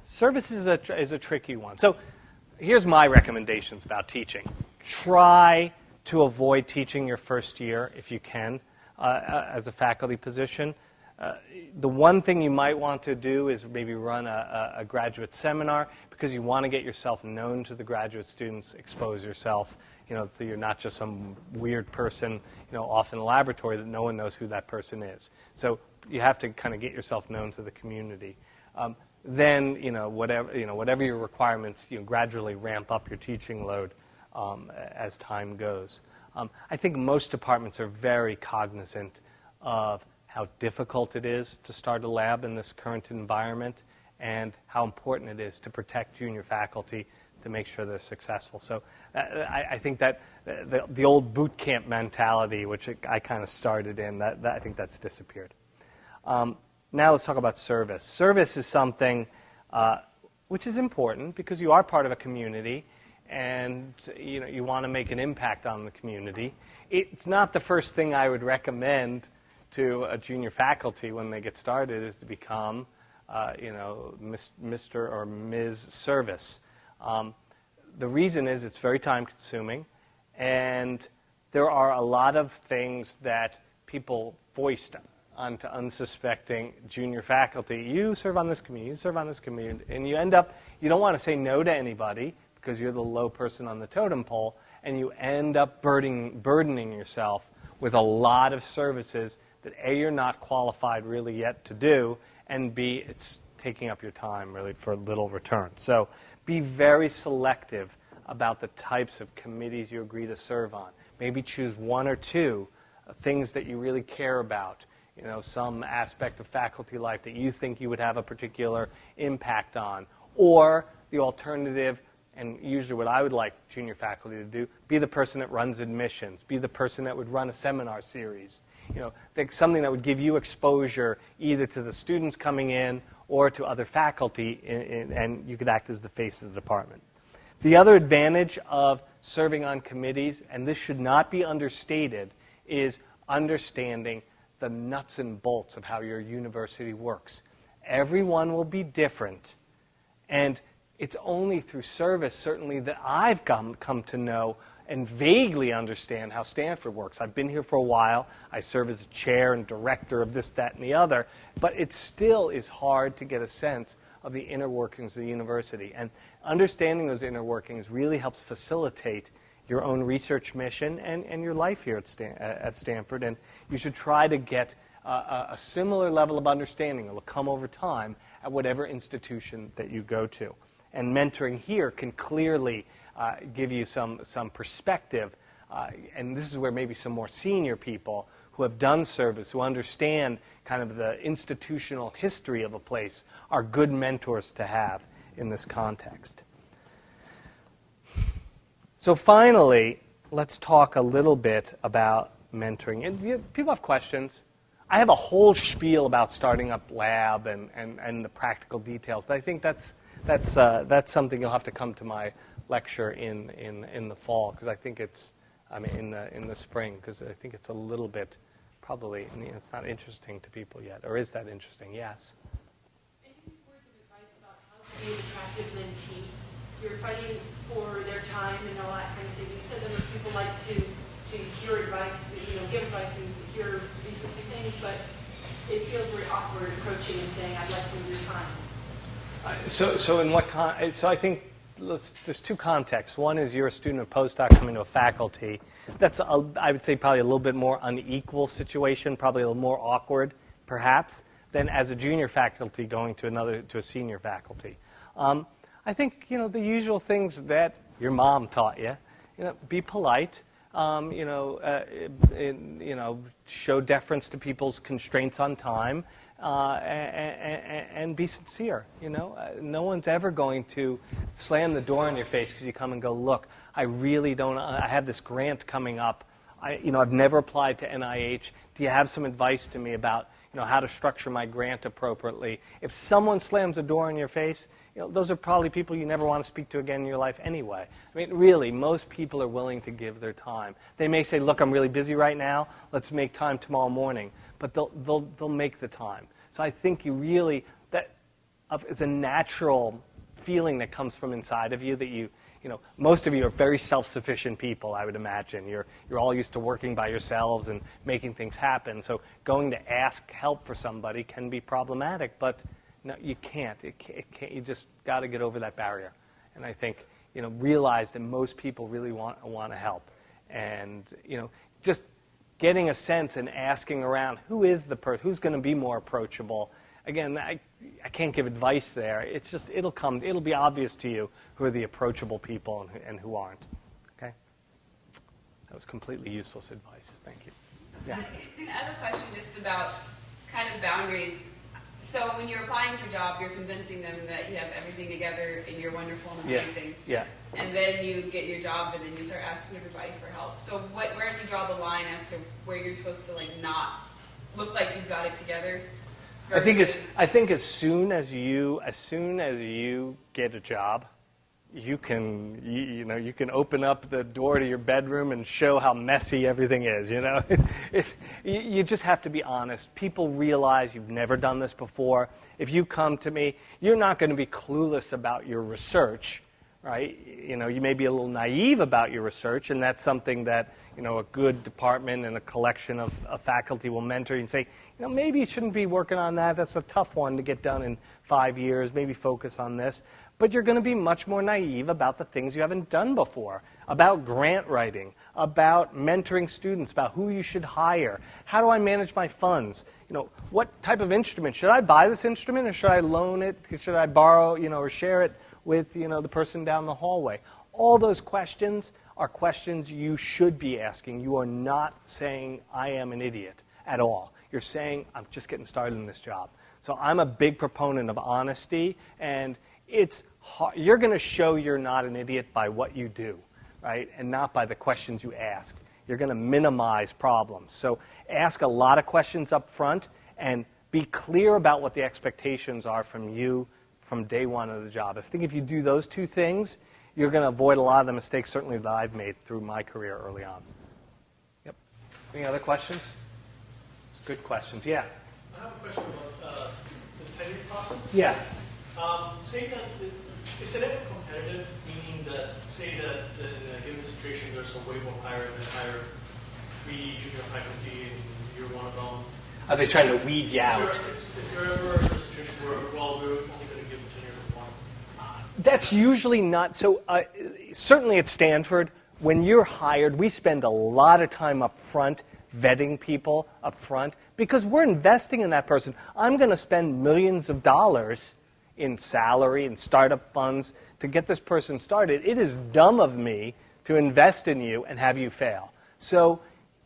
Speaker 2: Service is a tricky one. So here's my recommendations about teaching. Try to avoid teaching your first year if you can as a faculty position. The one thing you might want to do is maybe run a graduate seminar because you want to get yourself known to the graduate students, expose yourself, so you're not just some weird person, off in the laboratory that no one knows who that person is. So you have to kind of get yourself known to the community. Then, whatever your requirements, gradually ramp up your teaching load as time goes. I think most departments are very cognizant of how difficult it is to start a lab in this current environment and how important it is to protect junior faculty to make sure they're successful. So I think that the old boot camp mentality, which I kind of started in, I think that's disappeared. Now let's talk about service. Service is something which is important because you are part of a community and you want to make an impact on the community. It's not the first thing I would recommend to a junior faculty when they get started is to become, Mr. or Ms. Service. The reason is it's very time consuming, and there are a lot of things that people foist onto unsuspecting junior faculty. You serve on this committee, you serve on this committee, and you don't want to say no to anybody because you're the low person on the totem pole, and you end up burdening yourself with a lot of services that A, you're not qualified really yet to do, and B, it's taking up your time really for little return. So be very selective about the types of committees you agree to serve on. Maybe choose one or two things that you really care about, some aspect of faculty life that you think you would have a particular impact on, or the alternative. And usually what I would like junior faculty to do, be the person that runs admissions, be the person that would run a seminar series. Something that would give you exposure either to the students coming in or to other faculty, and you could act as the face of the department. The other advantage of serving on committees, and this should not be understated, is understanding the nuts and bolts of how your university works. Everyone will be different, and it's only through service, certainly, that I've come to know and vaguely understand how Stanford works. I've been here for a while. I serve as a chair and director of this, that, and the other. But it still is hard to get a sense of the inner workings of the university. And understanding those inner workings really helps facilitate your own research mission and your life here at Stanford. And you should try to get a similar level of understanding. It will come over time at whatever institution that you go to. And mentoring here can clearly give you some perspective. And this is where maybe some more senior people who have done service, who understand kind of the institutional history of a place, are good mentors to have in this context. So finally, let's talk a little bit about mentoring. And people have questions. I have a whole spiel about starting up lab and the practical details, but I think that's something you'll have to come to my lecture in the fall, because I think it's, in the spring, because I think it's a little bit, probably, it's not interesting to people yet. Or is that interesting? Yes?
Speaker 3: Any words of advice about how to be an attractive mentee? you're fighting for their time and all that kind of thing. You said that most people like to hear advice, give advice and hear interesting things, but it feels very awkward approaching and saying, I'd like some of your time.
Speaker 2: So in what so I think there's two contexts. One is you're a student of postdoc coming to a faculty. That's, I would say, probably a little bit more unequal situation, probably a little more awkward, perhaps, than as a junior faculty going to a senior faculty. I think, the usual things that your mom taught you. Be polite. Show deference to people's constraints on time, and be sincere. No one's ever going to slam the door in your face because you come and go, look, I really don't. I have this grant coming up. I've never applied to NIH. Do you have some advice to me about how to structure my grant appropriately? If someone slams a door in your face, those are probably people you never want to speak to again in your life anyway. I mean, really, most people are willing to give their time. They may say, look, I'm really busy right now. Let's make time tomorrow morning. But they'll make the time. So I think it's a natural feeling that comes from inside of you that most of you are very self-sufficient people, I would imagine. You're all used to working by yourselves and making things happen. So going to ask help for somebody can be problematic, but no, you can't. It can't. You just got to get over that barrier. And I think, realize that most people really want to help. And, just getting a sense and asking around, who is the person, who's going to be more approachable? Again, I can't give advice there. It's just, it'll be obvious to you who are the approachable people and who aren't. Okay? That was completely useless advice. Thank you. Yeah.
Speaker 4: I have a question just about kind of boundaries. So when you're applying for a job, you're convincing them that you have everything together and you're wonderful and amazing.
Speaker 2: Yeah.
Speaker 4: And then you get your job and then you start asking everybody for help. So where do you draw the line as to where you're supposed to not look like you've got it together?
Speaker 2: I think as soon as you get a job, you can open up the door to your bedroom and show how messy everything is. You just have to be honest. People realize you've never done this before. If you come to me, you're not going to be clueless about your research, right? You may be a little naive about your research, and that's something that a good department and a collection of faculty will mentor you and say, maybe you shouldn't be working on that. That's a tough one to get done in 5 years. Maybe focus on this. But you're going to be much more naive about the things you haven't done before, about grant writing, about mentoring students, about who you should hire. How do I manage my funds? What type of instrument? Should I buy this instrument or should I loan it? Should I borrow, or share it with, the person down the hallway? All those questions are questions you should be asking. You are not saying, I am an idiot at all. You're saying, I'm just getting started in this job. So I'm a big proponent of honesty, and it's hard. You're going to show you're not an idiot by what you do, right, and not by the questions you ask. You're going to minimize problems. So ask a lot of questions up front and be clear about what the expectations are from you from day one of the job. I think if you do those two things, you're going to avoid a lot of the mistakes, certainly that I've made through my career early on. Yep. Any other questions? It's good questions. Yeah.
Speaker 5: I have a question about the tenure process.
Speaker 2: Yeah.
Speaker 5: Say that is it ever competitive, meaning that say that in a given situation there's a wave of hiring and hire 3 junior faculty and you're one of them.
Speaker 2: Are they trying to weed you out?
Speaker 5: Is there ever a situation where, well, we're only going to give tenure to one?
Speaker 2: That's usually not. So certainly at Stanford, when you're hired, we spend a lot of time up front vetting people up front because we're investing in that person. I'm going to spend millions of dollars in salary and startup funds to get this person started. It is dumb of me to invest in you and have you fail. So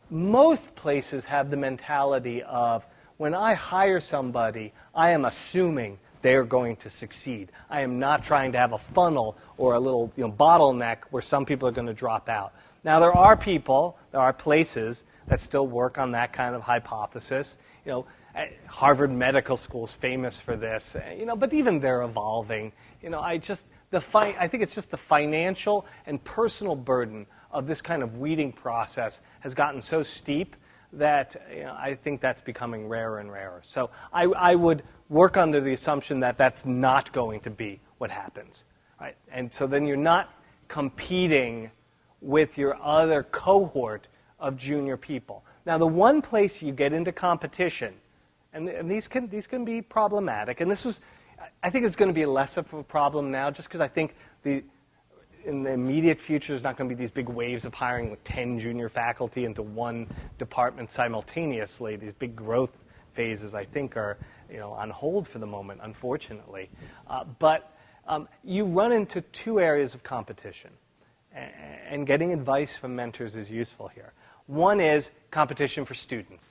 Speaker 2: most places have the mentality of when I hire somebody, I am assuming they're going to succeed. I am not trying to have a funnel or a little bottleneck where some people are going to drop out. Now there are places that still work on that kind of hypothesis. Harvard Medical School is famous for this, but even they're evolving. I think it's just the financial and personal burden of this kind of weeding process has gotten so steep that I think that's becoming rarer and rarer. So I would work under the assumption that that's not going to be what happens. right? And so then you're not competing with your other cohort of junior people. Now, the one place you get into competition, and these can be problematic, and I think it's going to be less of a problem now, just because I think in the immediate future, there's not going to be these big waves of hiring with 10 junior faculty into one department simultaneously. These big growth phases, I think, are on hold for the moment, unfortunately. But you run into two areas of competition, and getting advice from mentors is useful here. One is competition for students,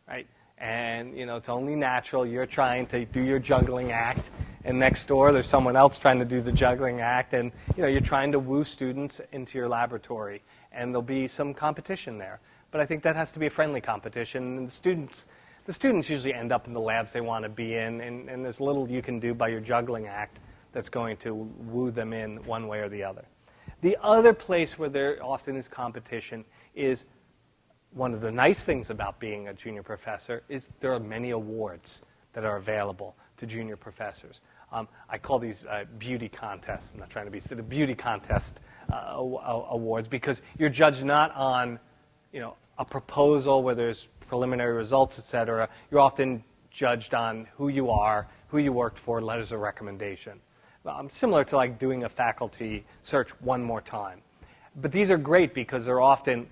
Speaker 2: right? And it's only natural. You're trying to do your juggling act, and next door there's someone else trying to do the juggling act, and you're trying to woo students into your laboratory, and there'll be some competition there. But I think that has to be a friendly competition, and the students usually end up in the labs they want to be in, and there's little you can do by your juggling act that's going to woo them in one way or the other. The other place where there often is competition is one of the nice things about being a junior professor is there are many awards that are available to junior professors. I call these beauty contests. I'm not trying to be the beauty contest awards, because you're judged not on a proposal where there's preliminary results, et cetera. You're often judged on who you are, who you worked for, letters of recommendation. Similar to like doing a faculty search one more time. But these are great because they're often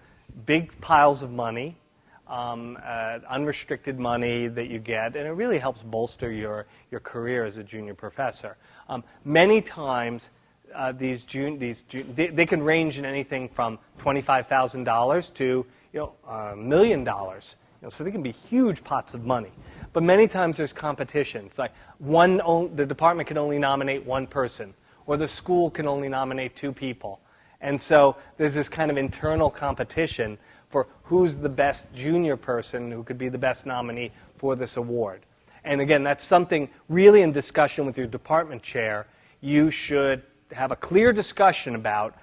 Speaker 2: big piles of money, unrestricted money that you get, and it really helps bolster your career as a junior professor. Many times, they can range in anything from $25,000 to $1 million. So they can be huge pots of money. But many times there's competitions. Like the department can only nominate one person, or the school can only nominate 2 people. And so there's this kind of internal competition for who's the best junior person who could be the best nominee for this award. And again, that's something really in discussion with your department chair. You should have a clear discussion about,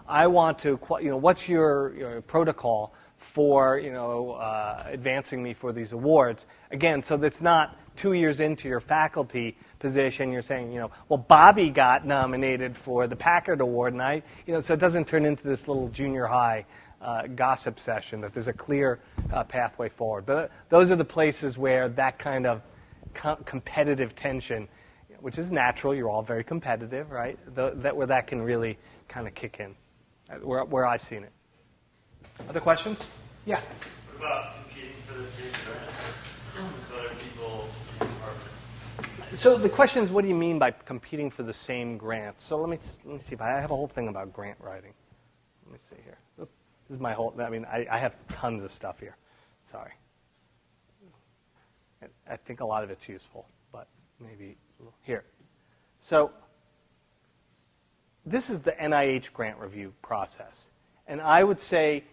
Speaker 2: I want to, what's your protocol for, advancing me for these awards. Again, so that's not 2 years into your faculty position, you're saying, well, Bobby got nominated for the Packard Award, and so it doesn't turn into this little junior high gossip session, that there's a clear pathway forward. But those are the places where that kind of competitive tension, which is natural, you're all very competitive, right? Where that can really kind of kick in, where I've seen it. Other questions? Yeah.
Speaker 6: What about competing for the same grants with other people in the department?
Speaker 2: So the question is, what do you mean by competing for the same grant? So let me see if I have a whole thing about grant writing. Let me see here. This is my whole. I have tons of stuff here. Sorry. I think a lot of it's useful, but maybe here. So this is the NIH grant review process, and I would say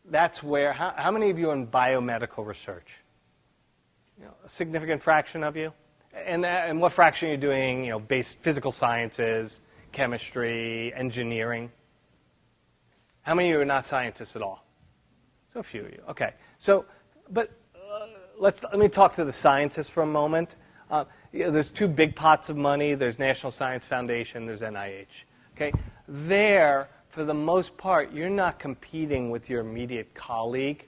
Speaker 2: that's where. How many of you are in biomedical research? A significant fraction of you. And what fraction are you doing, basic physical sciences, chemistry, engineering? How many of you are not scientists at all? So a few of you. Okay. So, but let me talk to the scientists for a moment. There's 2 big pots of money. There's National Science Foundation. There's NIH. Okay. There, for the most part, you're not competing with your immediate colleague.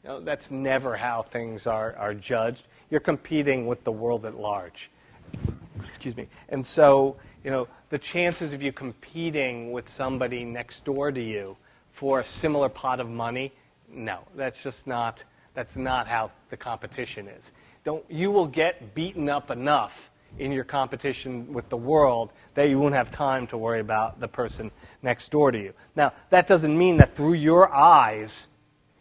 Speaker 2: That's never how things are judged. You're competing with the world at large. Excuse me. And so, the chances of you competing with somebody next door to you for a similar pot of money, no, that's not how the competition is. You will get beaten up enough in your competition with the world that you won't have time to worry about the person next door to you. Now, that doesn't mean that through your eyes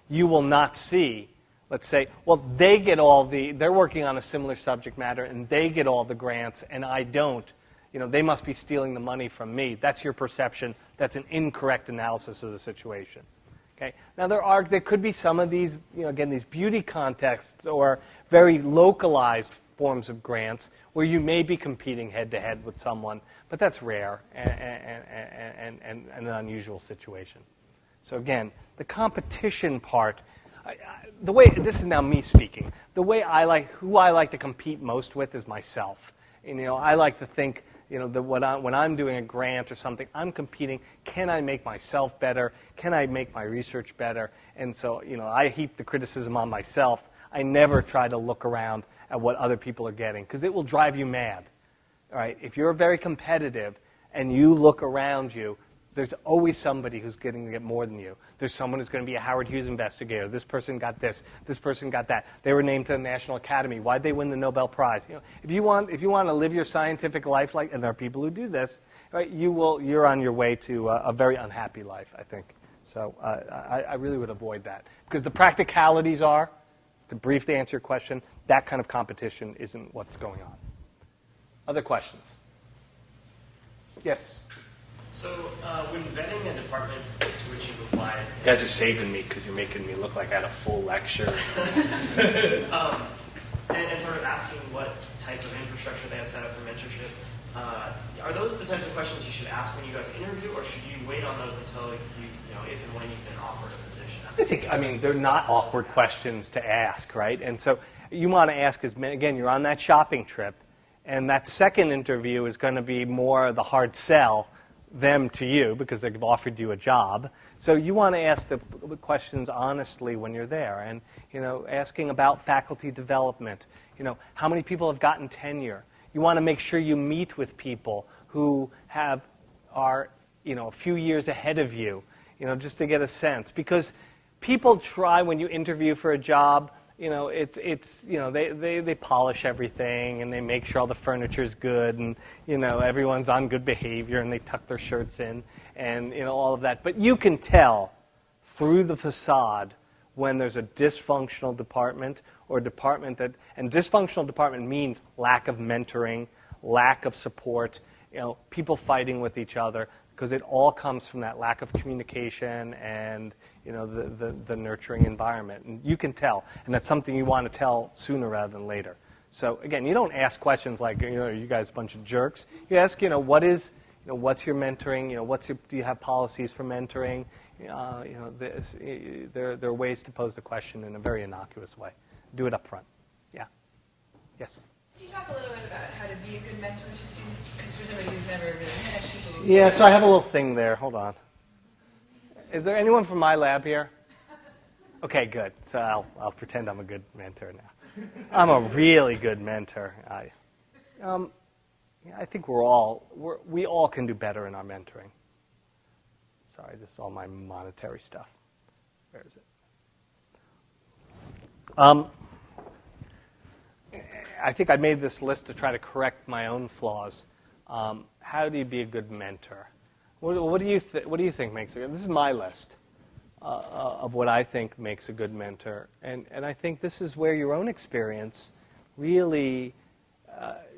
Speaker 2: you will not see, let's say, well, they're working on a similar subject matter and they get all the grants and I don't. They must be stealing the money from me. That's your perception. That's an incorrect analysis of the situation. Okay? Now, there could be some of these, again, these beauty contests or very localized forms of grants where you may be competing head-to-head with someone, but that's rare and an unusual situation. So again, the competition part, this is now me speaking, who I like to compete most with is myself. And, I like to think when I'm doing a grant or something, I'm competing. Can I make myself better? Can I make my research better? And so, I heap the criticism on myself. I never try to look around at what other people are getting, because it will drive you mad. All right? If you're very competitive and you look around you, there's always somebody who's going to get more than you. There's someone who's going to be a Howard Hughes investigator. This person got this. This person got that. They were named to the National Academy. Why'd they win the Nobel Prize? If you want to live your scientific life and there are people who do this, right? You're on your way to a very unhappy life, I think. So I really would avoid that, because the practicalities are, to briefly answer your question, that kind of competition isn't what's going on. Other questions? Yes.
Speaker 7: So when vetting a department to which you've applied...
Speaker 2: You guys are saving me because you're making me look like I had a full lecture.
Speaker 7: and sort of asking what type of infrastructure they have set up for mentorship, are those the types of questions you should ask when you go to interview, or should you wait on those until if and when you've been offered a position?
Speaker 2: I think, they're not awkward questions to ask, right? And so you want to ask, again, you're on that shopping trip, and that second interview is going to be more the hard sell, them to you, because they've offered you a job. So you want to ask the questions honestly when you're there, and asking about faculty development. How many people have gotten tenure? You want to make sure you meet with people who are a few years ahead of you, just to get a sense, because people try when you interview for a job. They polish everything and they make sure all the furniture's good and everyone's on good behavior and they tuck their shirts in and all of that. But you can tell through the facade when there's a dysfunctional department or a department and dysfunctional department means lack of mentoring, lack of support, people fighting with each other, because it all comes from that lack of communication and the nurturing environment. And you can tell, and that's something you want to tell sooner rather than later. So again, you don't ask questions like, are you guys a bunch of jerks? You ask, what's your mentoring? Do you have policies for mentoring? There are ways to pose the question in a very innocuous way. Do it up front. Yeah. Yes.
Speaker 4: Could you talk a little bit about how to be a good mentor to students? Because for somebody who's never really managed people.
Speaker 2: Yeah, so I have a little thing there. Hold on. Is there anyone from my lab here? Okay, good. So I'll pretend I'm a good mentor now. I'm a really good mentor. I think we all can do better in our mentoring. Sorry, this is all my monetary stuff. Where is it? I think I made this list to try to correct my own flaws. How do you be a good mentor? What do you think makes a good? This is my list of what I think makes a good mentor, and I think this is where your own experience really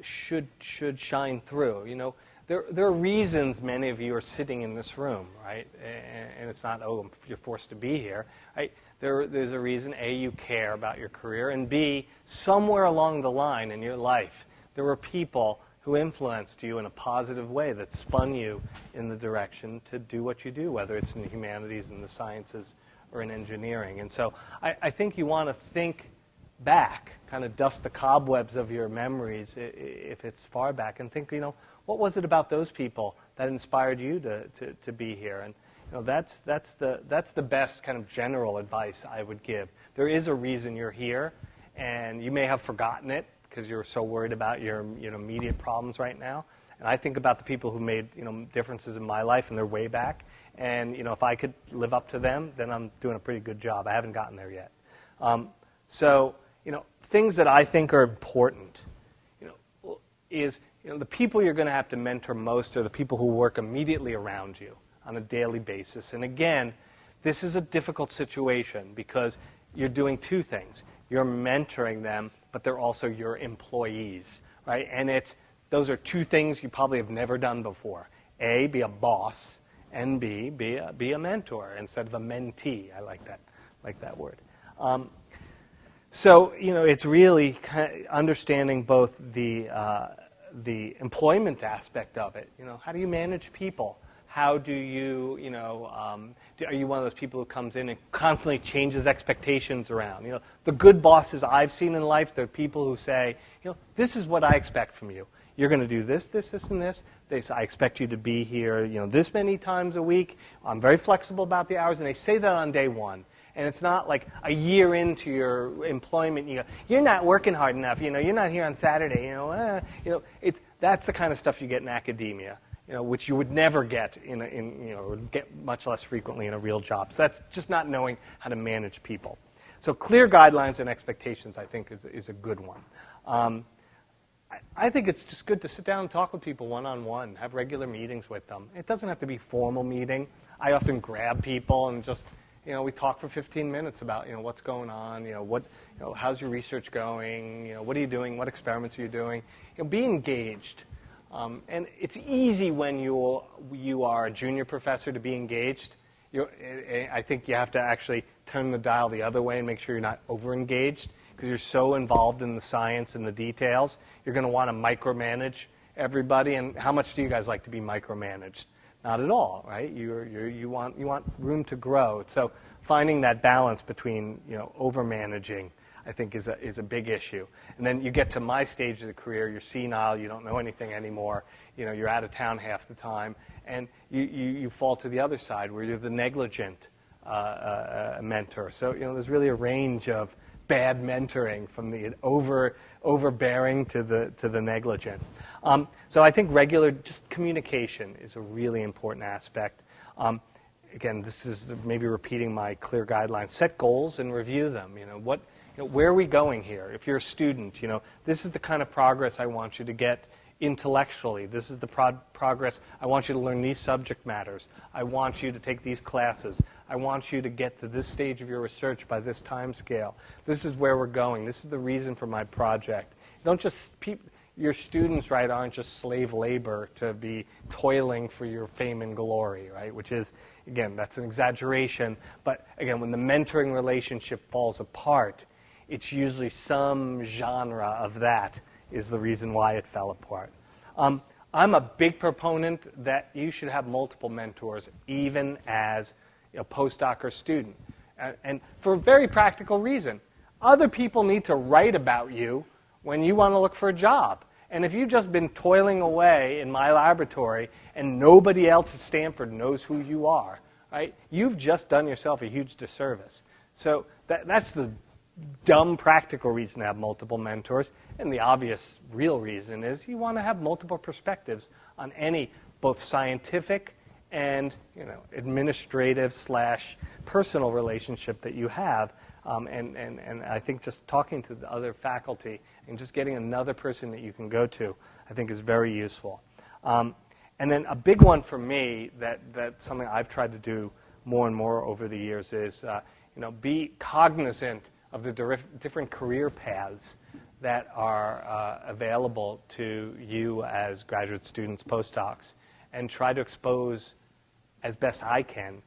Speaker 2: should shine through. There are reasons many of you are sitting in this room, right? And it's not you're forced to be here, right? There's a reason. A, you care about your career, and B, somewhere along the line in your life, there were people who influenced you in a positive way that spun you in the direction to do what you do, whether it's in the humanities, in the sciences, or in engineering. And so I think you want to think back, kind of dust the cobwebs of your memories if it's far back, and think, what was it about those people that inspired you to be here? And that's the best kind of general advice I would give. There is a reason you're here, and you may have forgotten it because you're so worried about your immediate problems right now. And I think about the people who made differences in my life, and they're way back. And if I could live up to them, then I'm doing a pretty good job. I haven't gotten there yet. So things that I think are important, is the people you're going to have to mentor most are the people who work immediately around you on a daily basis. And again, this is a difficult situation because you're doing two things. You're mentoring them, but they're also your employees, right? And those are two things you probably have never done before. A, be a boss, and B, be a mentor instead of a mentee. I like that word. So it's really kind of understanding both the employment aspect of it. How do you manage people? How do you, are you one of those people who comes in and constantly changes expectations around? The good bosses I've seen in life, they're people who say, this is what I expect from you. you're going to do this, this, this, and this. They say, I expect you to be here, this many times a week. I'm very flexible about the hours, and they say that on day one. And it's not like a year into your employment, you're not working hard enough. You're not here on Saturday. That's the kind of stuff you get in academia, which you would never get or get much less frequently in a real job. So that's just not knowing how to manage people. So clear guidelines and expectations, I think, is a good one. I think it's just good to sit down and talk with people one-on-one, have regular meetings with them. It doesn't have to be a formal meeting. I often grab people and just, we talk for 15 minutes about, what's going on, how's your research going, what are you doing, what experiments are you doing. Be engaged. And it's easy when you are a junior professor to be engaged. I think you have to actually turn the dial the other way and make sure you're not over-engaged, because you're so involved in the science and the details. You're going to want to micromanage everybody. And how much do you guys like to be micromanaged? Not at all, right? You want room to grow. So finding that balance between over-managing, I think, is a big issue. And then you get to my stage of the career, you're senile, you don't know anything anymore, you're out of town half the time, and you fall to the other side where you're the negligent mentor. So there's really a range of bad mentoring, from the overbearing to the negligent. So I think regular just communication is a really important aspect. Again, this is maybe repeating my clear guidelines. Set goals and review them. Where are we going here? If you're a student, this is the kind of progress I want you to get intellectually. This is the progress. I want you to learn these subject matters. I want you to take these classes. I want you to get to this stage of your research by this time scale. This is where we're going. This is the reason for my project. Don't just your students, right, aren't just slave labor to be toiling for your fame and glory, right? Which is, again, that's an exaggeration. But again, when the mentoring relationship falls apart, it's usually some genre of that is the reason why it fell apart. I'm a big proponent that you should have multiple mentors, even as a postdoc or student. And for a very practical reason. Other people need to write about you when you want to look for a job. And if you've just been toiling away in my laboratory and nobody else at Stanford knows who you are, right, you've just done yourself a huge disservice. So that's the dumb practical reason to have multiple mentors. And the obvious real reason is you want to have multiple perspectives on any both scientific and administrative / personal relationship that you have. And I think just talking to the other faculty and just getting another person that you can go to, I think, is very useful. And then a big one for me that's something I've tried to do more and more over the years is be cognizant of the different career paths that are available to you as graduate students, postdocs, and try to expose, as best I can,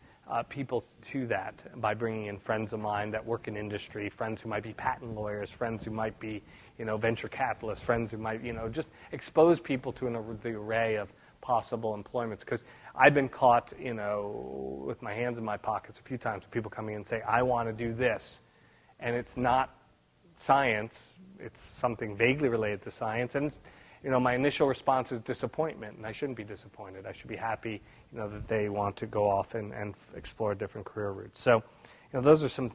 Speaker 2: people to that by bringing in friends of mine that work in industry, friends who might be patent lawyers, friends who might be, venture capitalists, friends who might, just expose people to the array of possible employments. Because I've been caught, with my hands in my pockets a few times with people coming in and say, I want to do this. And it's not science. It's something vaguely related to science. And my initial response is disappointment, and I shouldn't be disappointed. I should be happy, that they want to go off and explore different career routes. So, those are some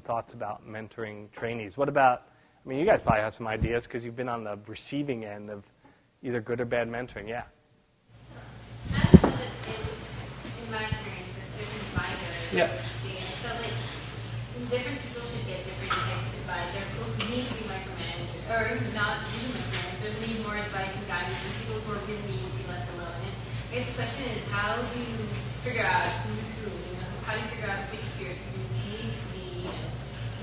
Speaker 2: thoughts about mentoring trainees. What about? I mean, you guys probably have some ideas because you've been on the receiving end of either good or bad mentoring. Yeah.
Speaker 8: I just know that in my experience with different advisors,
Speaker 2: Yeah.
Speaker 8: so different people should get different types of advisor who need to be micromanaged, or not even micromanaged, but need more advice and guidance, and people who really need to be left alone. And I guess the question is, how do you figure out who's who? How do you figure out which of your students needs to be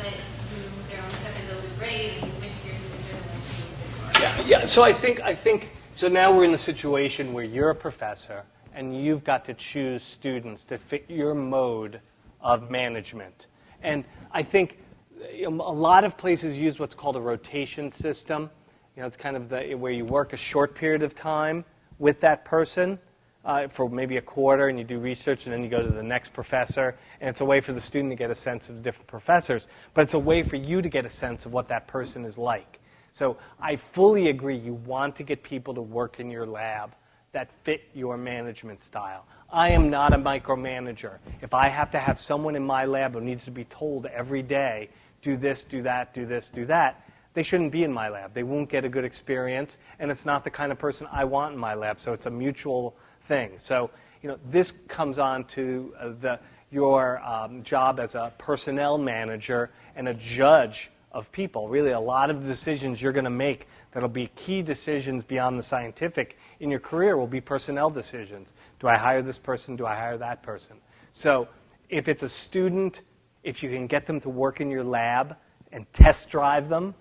Speaker 8: let do their own stuff and they'll do great, and which of your students are the ones who need a bit more?
Speaker 2: Yeah. So I think so. Now we're in a situation where you're a professor and you've got to choose students that fit your mode of management. And I think a lot of places use what's called a rotation system. It's kind of where you work a short period of time with that person for maybe a quarter, and you do research, and then you go to the next professor. And it's a way for the student to get a sense of the different professors, but it's a way for you to get a sense of what that person is like. So I fully agree you want to get people to work in your lab that fit your management style. I am not a micromanager. If I have to have someone in my lab who needs to be told every day, do this, do that, do this, do that, they shouldn't be in my lab. They won't get a good experience, and it's not the kind of person I want in my lab, so it's a mutual thing. So, this comes on to your job as a personnel manager and a judge of people. Really, a lot of the decisions you're going to make that'll be key decisions beyond the scientific in your career will be personnel decisions. Do I hire this person? Do I hire that person? So if it's a student, if you can get them to work in your lab and test drive them,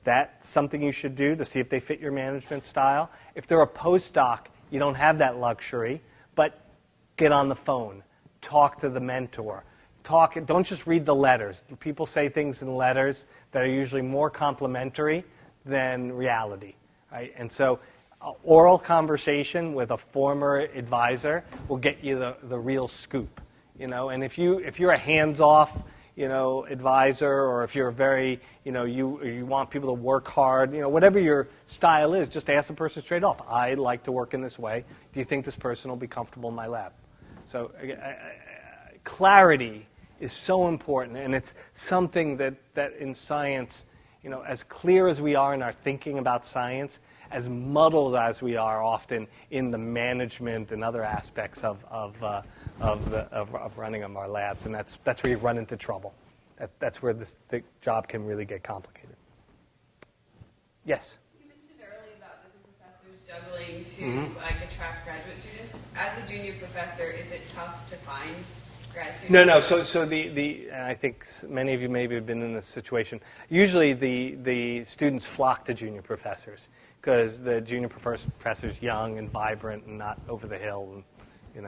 Speaker 2: that's something you should do to see if they fit your management style. If they're a postdoc, you don't have that luxury, but get on the phone. Talk to the mentor. Don't just read the letters. People say things in letters that are usually more complimentary than reality, right? And so oral conversation with a former advisor will get you the real scoop, And if you're a hands-off, advisor, or if you're very, you want people to work hard, whatever your style is, just ask the person straight off. I like to work in this way. Do you think this person will be comfortable in my lab? So clarity is so important, and it's something that in science, as clear as we are in our thinking about science, as muddled as we are often in the management and other aspects of running our labs, and that's where you run into trouble. That's where the job can really get complicated. Yes?
Speaker 4: You mentioned earlier about different professors juggling to attract graduate students. As a junior professor, is it tough to find grad students?
Speaker 2: No. So and I think many of you maybe have been in this situation. Usually the students flock to junior professors because the junior professor's young and vibrant and not over the hill and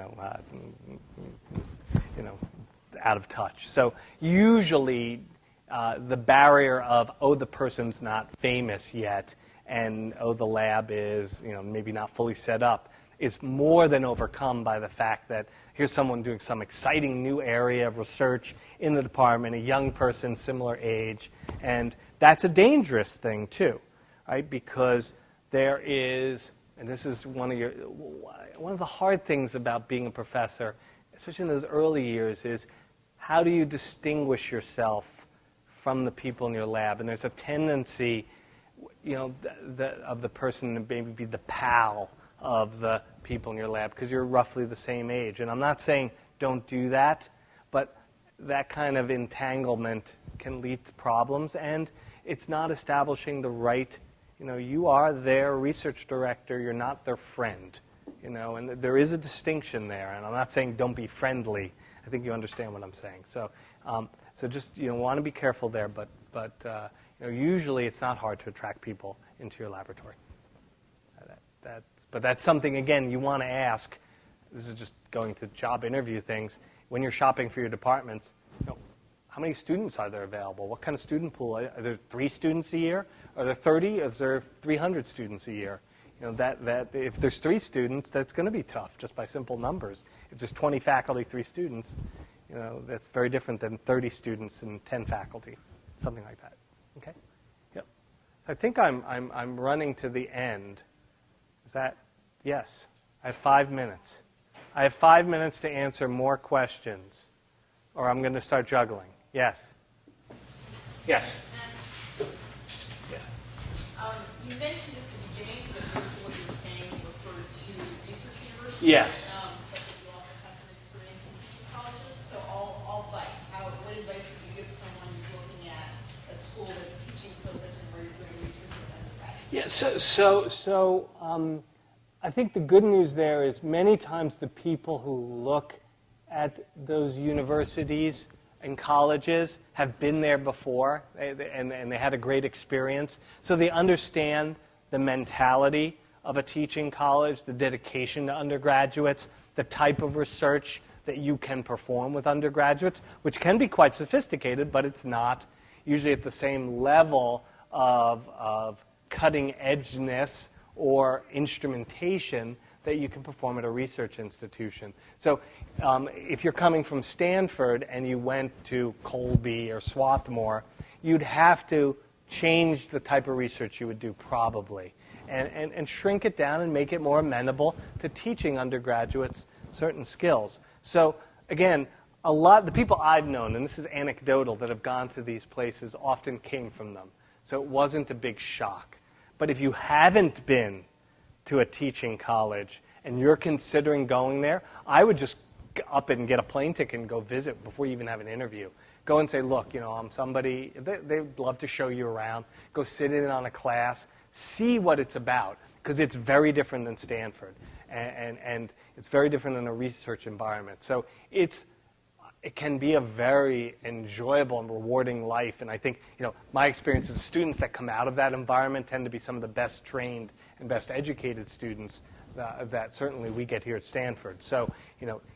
Speaker 2: out of touch. So usually the barrier of, the person's not famous yet and, the lab is, maybe not fully set up is more than overcome by the fact that here's someone doing some exciting new area of research in the department, a young person, similar age, and that's a dangerous thing too, right? Because there is, and this is one of the hard things about being a professor, especially in those early years, is how do you distinguish yourself from the people in your lab? And there's a tendency, of the person to maybe be the pal of the people in your lab because you're roughly the same age. And I'm not saying don't do that, but that kind of entanglement can lead to problems, and it's not establishing the right, you are their research director, you're not their friend, and there is a distinction there. And I'm not saying don't be friendly. I think you understand what I'm saying. So, so just want to be careful there, but usually it's not hard to attract people into your laboratory. But that's something, again, you want to ask. This is just going to job interview things. When you're shopping for your departments, how many students are there available? What kind of student pool? Are there 3 students a year? Are there 30? Is there 300 students a year? That if there's 3 students, that's going to be tough just by simple numbers. If there's 20 faculty, 3 students, that's very different than 30 students and 10 faculty, something like that. Okay? Yep. I think I'm running to the end. Is that? Yes. I have 5 minutes. I have 5 minutes to answer more questions, or I'm going to start juggling. Yes. Yes.
Speaker 3: Yeah. You mentioned at the beginning that what you were saying referred to research universities.
Speaker 2: Yes.
Speaker 3: But that you also have some experience in teaching colleges. So I'll bite. What advice would you give someone who's looking at a school that's teaching focused and where you're doing research with undergraduates?
Speaker 2: Yeah. So I think the good news there is many times the people who look at those universities and colleges have been there before, and they had a great experience. So they understand the mentality of a teaching college, the dedication to undergraduates, the type of research that you can perform with undergraduates, which can be quite sophisticated, but it's not usually at the same level of cutting edgeness or instrumentation that you can perform at a research institution. So if you're coming from Stanford and you went to Colby or Swarthmore, you'd have to change the type of research you would do probably, and shrink it down and make it more amenable to teaching undergraduates certain skills. So again, the people I've known, and this is anecdotal, that have gone to these places often came from them. So it wasn't a big shock. But if you haven't been to a teaching college and you're considering going there, I would just up and get a plane ticket and go visit before you even have an interview. Go and say, look, I'm somebody, they'd love to show you around. Go sit in on a class, see what it's about, because it's very different than Stanford. And it's very different than a research environment. So it can be a very enjoyable and rewarding life. And I think, my experience is students that come out of that environment tend to be some of the best trained and best educated students that certainly we get here at Stanford. So,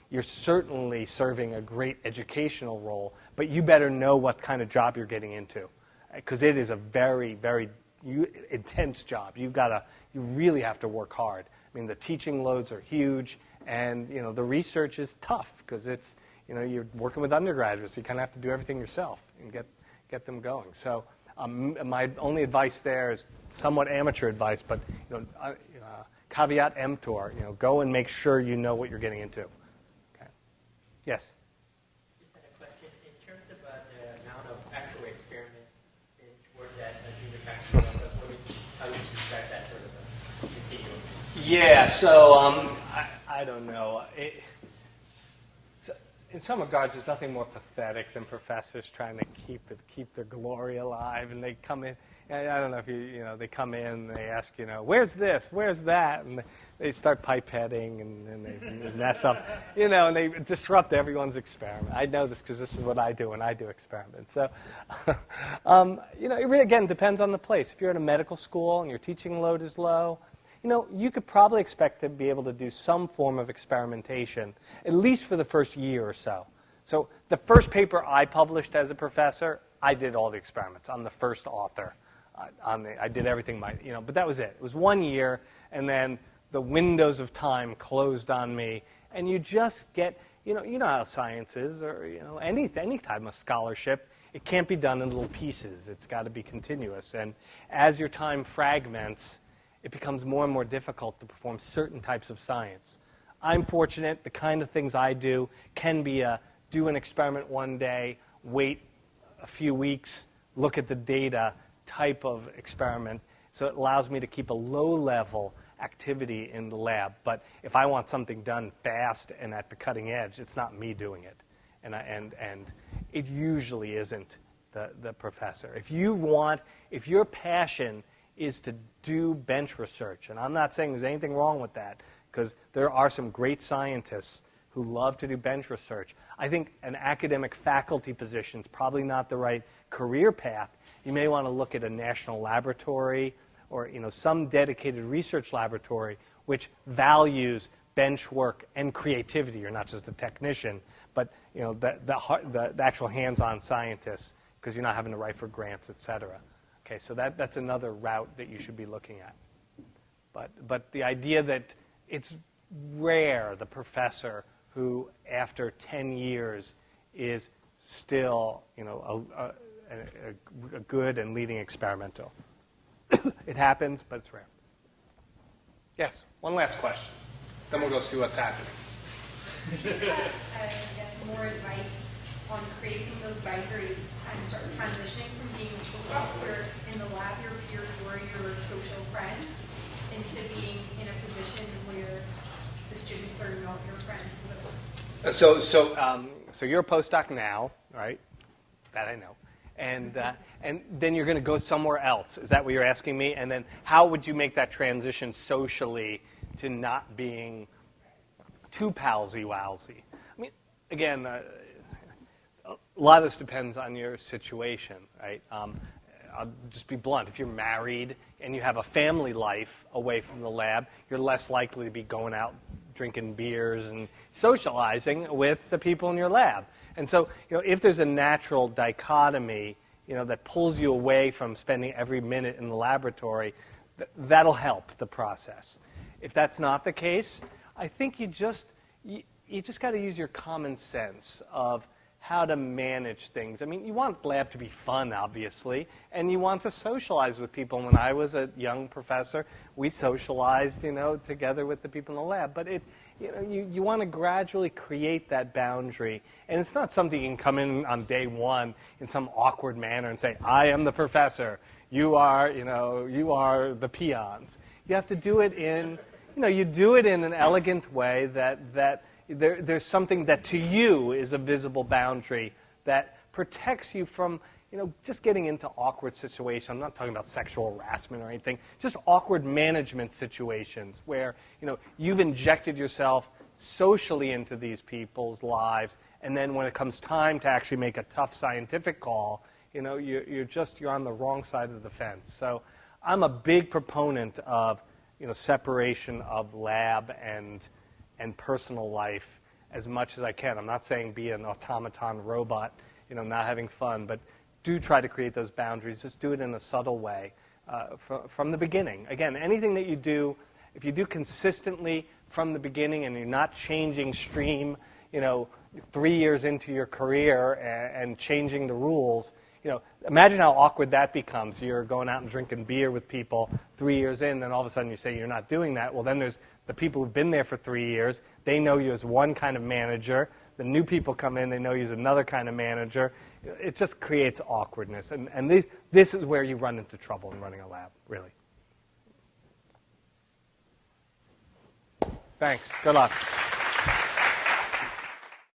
Speaker 2: you're certainly serving a great educational role, but you better know what kind of job you're getting into, because it is a very, very intense job. You really have to work hard. I mean, the teaching loads are huge, and the research is tough because it's you're working with undergraduates. You kind of have to do everything yourself and get them going. So my only advice there is somewhat amateur advice, but caveat emptor. Go and make sure you know what you're getting into. Okay. Yes.
Speaker 9: Just had a question in terms of the amount of actual experiment towards that junior faculty level. I was wondering how you describe that sort of a continuum.
Speaker 2: Yeah. So I don't know. In some regards, there's nothing more pathetic than professors trying to keep their glory alive, and they come in. I don't know if they come in and they ask, where's this, where's that, and they start pipetting and they mess up, and they disrupt everyone's experiment. I know this because this is what I do when I do experiments. So, it really, again, depends on the place. If you're at a medical school and your teaching load is low, you could probably expect to be able to do some form of experimentation, at least for the first year or so. So the first paper I published as a professor, I did all the experiments. I'm the first author. I did everything but that was it. It was 1 year, and then the windows of time closed on me, and you just get, how science is, or any type of scholarship. It can't be done in little pieces. It's got to be continuous, and as your time fragments, it becomes more and more difficult to perform certain types of science. I'm fortunate. The kind of things I do can be do an experiment one day, wait a few weeks, look at the data type of experiment. So it allows me to keep a low-level activity in the lab. But if I want something done fast and at the cutting edge, it's not me doing it. And it usually isn't the professor. If your passion is to do bench research, and I'm not saying there's anything wrong with that, because there are some great scientists who love to do bench research. I think an academic faculty position is probably not the right career path. You may want to look at a national laboratory or some dedicated research laboratory which values bench work and creativity. You're not just a technician, but the actual hands-on scientists, because you're not having to write for grants, et cetera. Okay, so that's another route that you should be looking at. But the idea that it's rare, the professor who, after 10 years, is still, a good and leading experimental. It happens, but it's rare. Yes, one last question. Then we'll go see what's happening.
Speaker 3: I guess more advice on creating those boundaries and sort of transitioning from being a postdoc where in the lab your peers were your social friends into being in a position where the students are not your friends.
Speaker 2: So you're a postdoc now, right? That I know. And then you're going to go somewhere else. Is that what you're asking me? And then how would you make that transition socially to not being too palsy-walsy? I mean, again, a lot of this depends on your situation, right? I'll just be blunt. If you're married and you have a family life away from the lab, you're less likely to be going out drinking beers and socializing with the people in your lab. And so, if there's a natural dichotomy, that pulls you away from spending every minute in the laboratory, that'll help the process. If that's not the case, I think you just got to use your common sense of how to manage things. I mean, you want lab to be fun, obviously, and you want to socialize with people. When I was a young professor, we socialized, together with the people in the lab. But you want to gradually create that boundary. And it's not something you can come in on day one in some awkward manner and say, I am the professor. You are the peons. You have to do it in, you do it in an elegant way that there's something that to you is a visible boundary that protects you from, just getting into awkward situations. I'm not talking about sexual harassment or anything, just awkward management situations where, you've injected yourself socially into these people's lives, and then when it comes time to actually make a tough scientific call, you're on the wrong side of the fence. So I'm a big proponent of, separation of lab and personal life as much as I can. I'm not saying be an automaton robot, not having fun, but do try to create those boundaries. Just do it in a subtle way from the beginning. Again, anything that you do, if you do consistently from the beginning and you're not changing stream, 3 years into your career and changing the rules, imagine how awkward that becomes. You're going out and drinking beer with people 3 years in, then all of a sudden you say you're not doing that. Well, then there's the people who've been there for 3 years. They know you as one kind of manager. The new people come in, they know you as another kind of manager. It just creates awkwardness. And this is where you run into trouble in running a lab, really. Thanks. Good luck.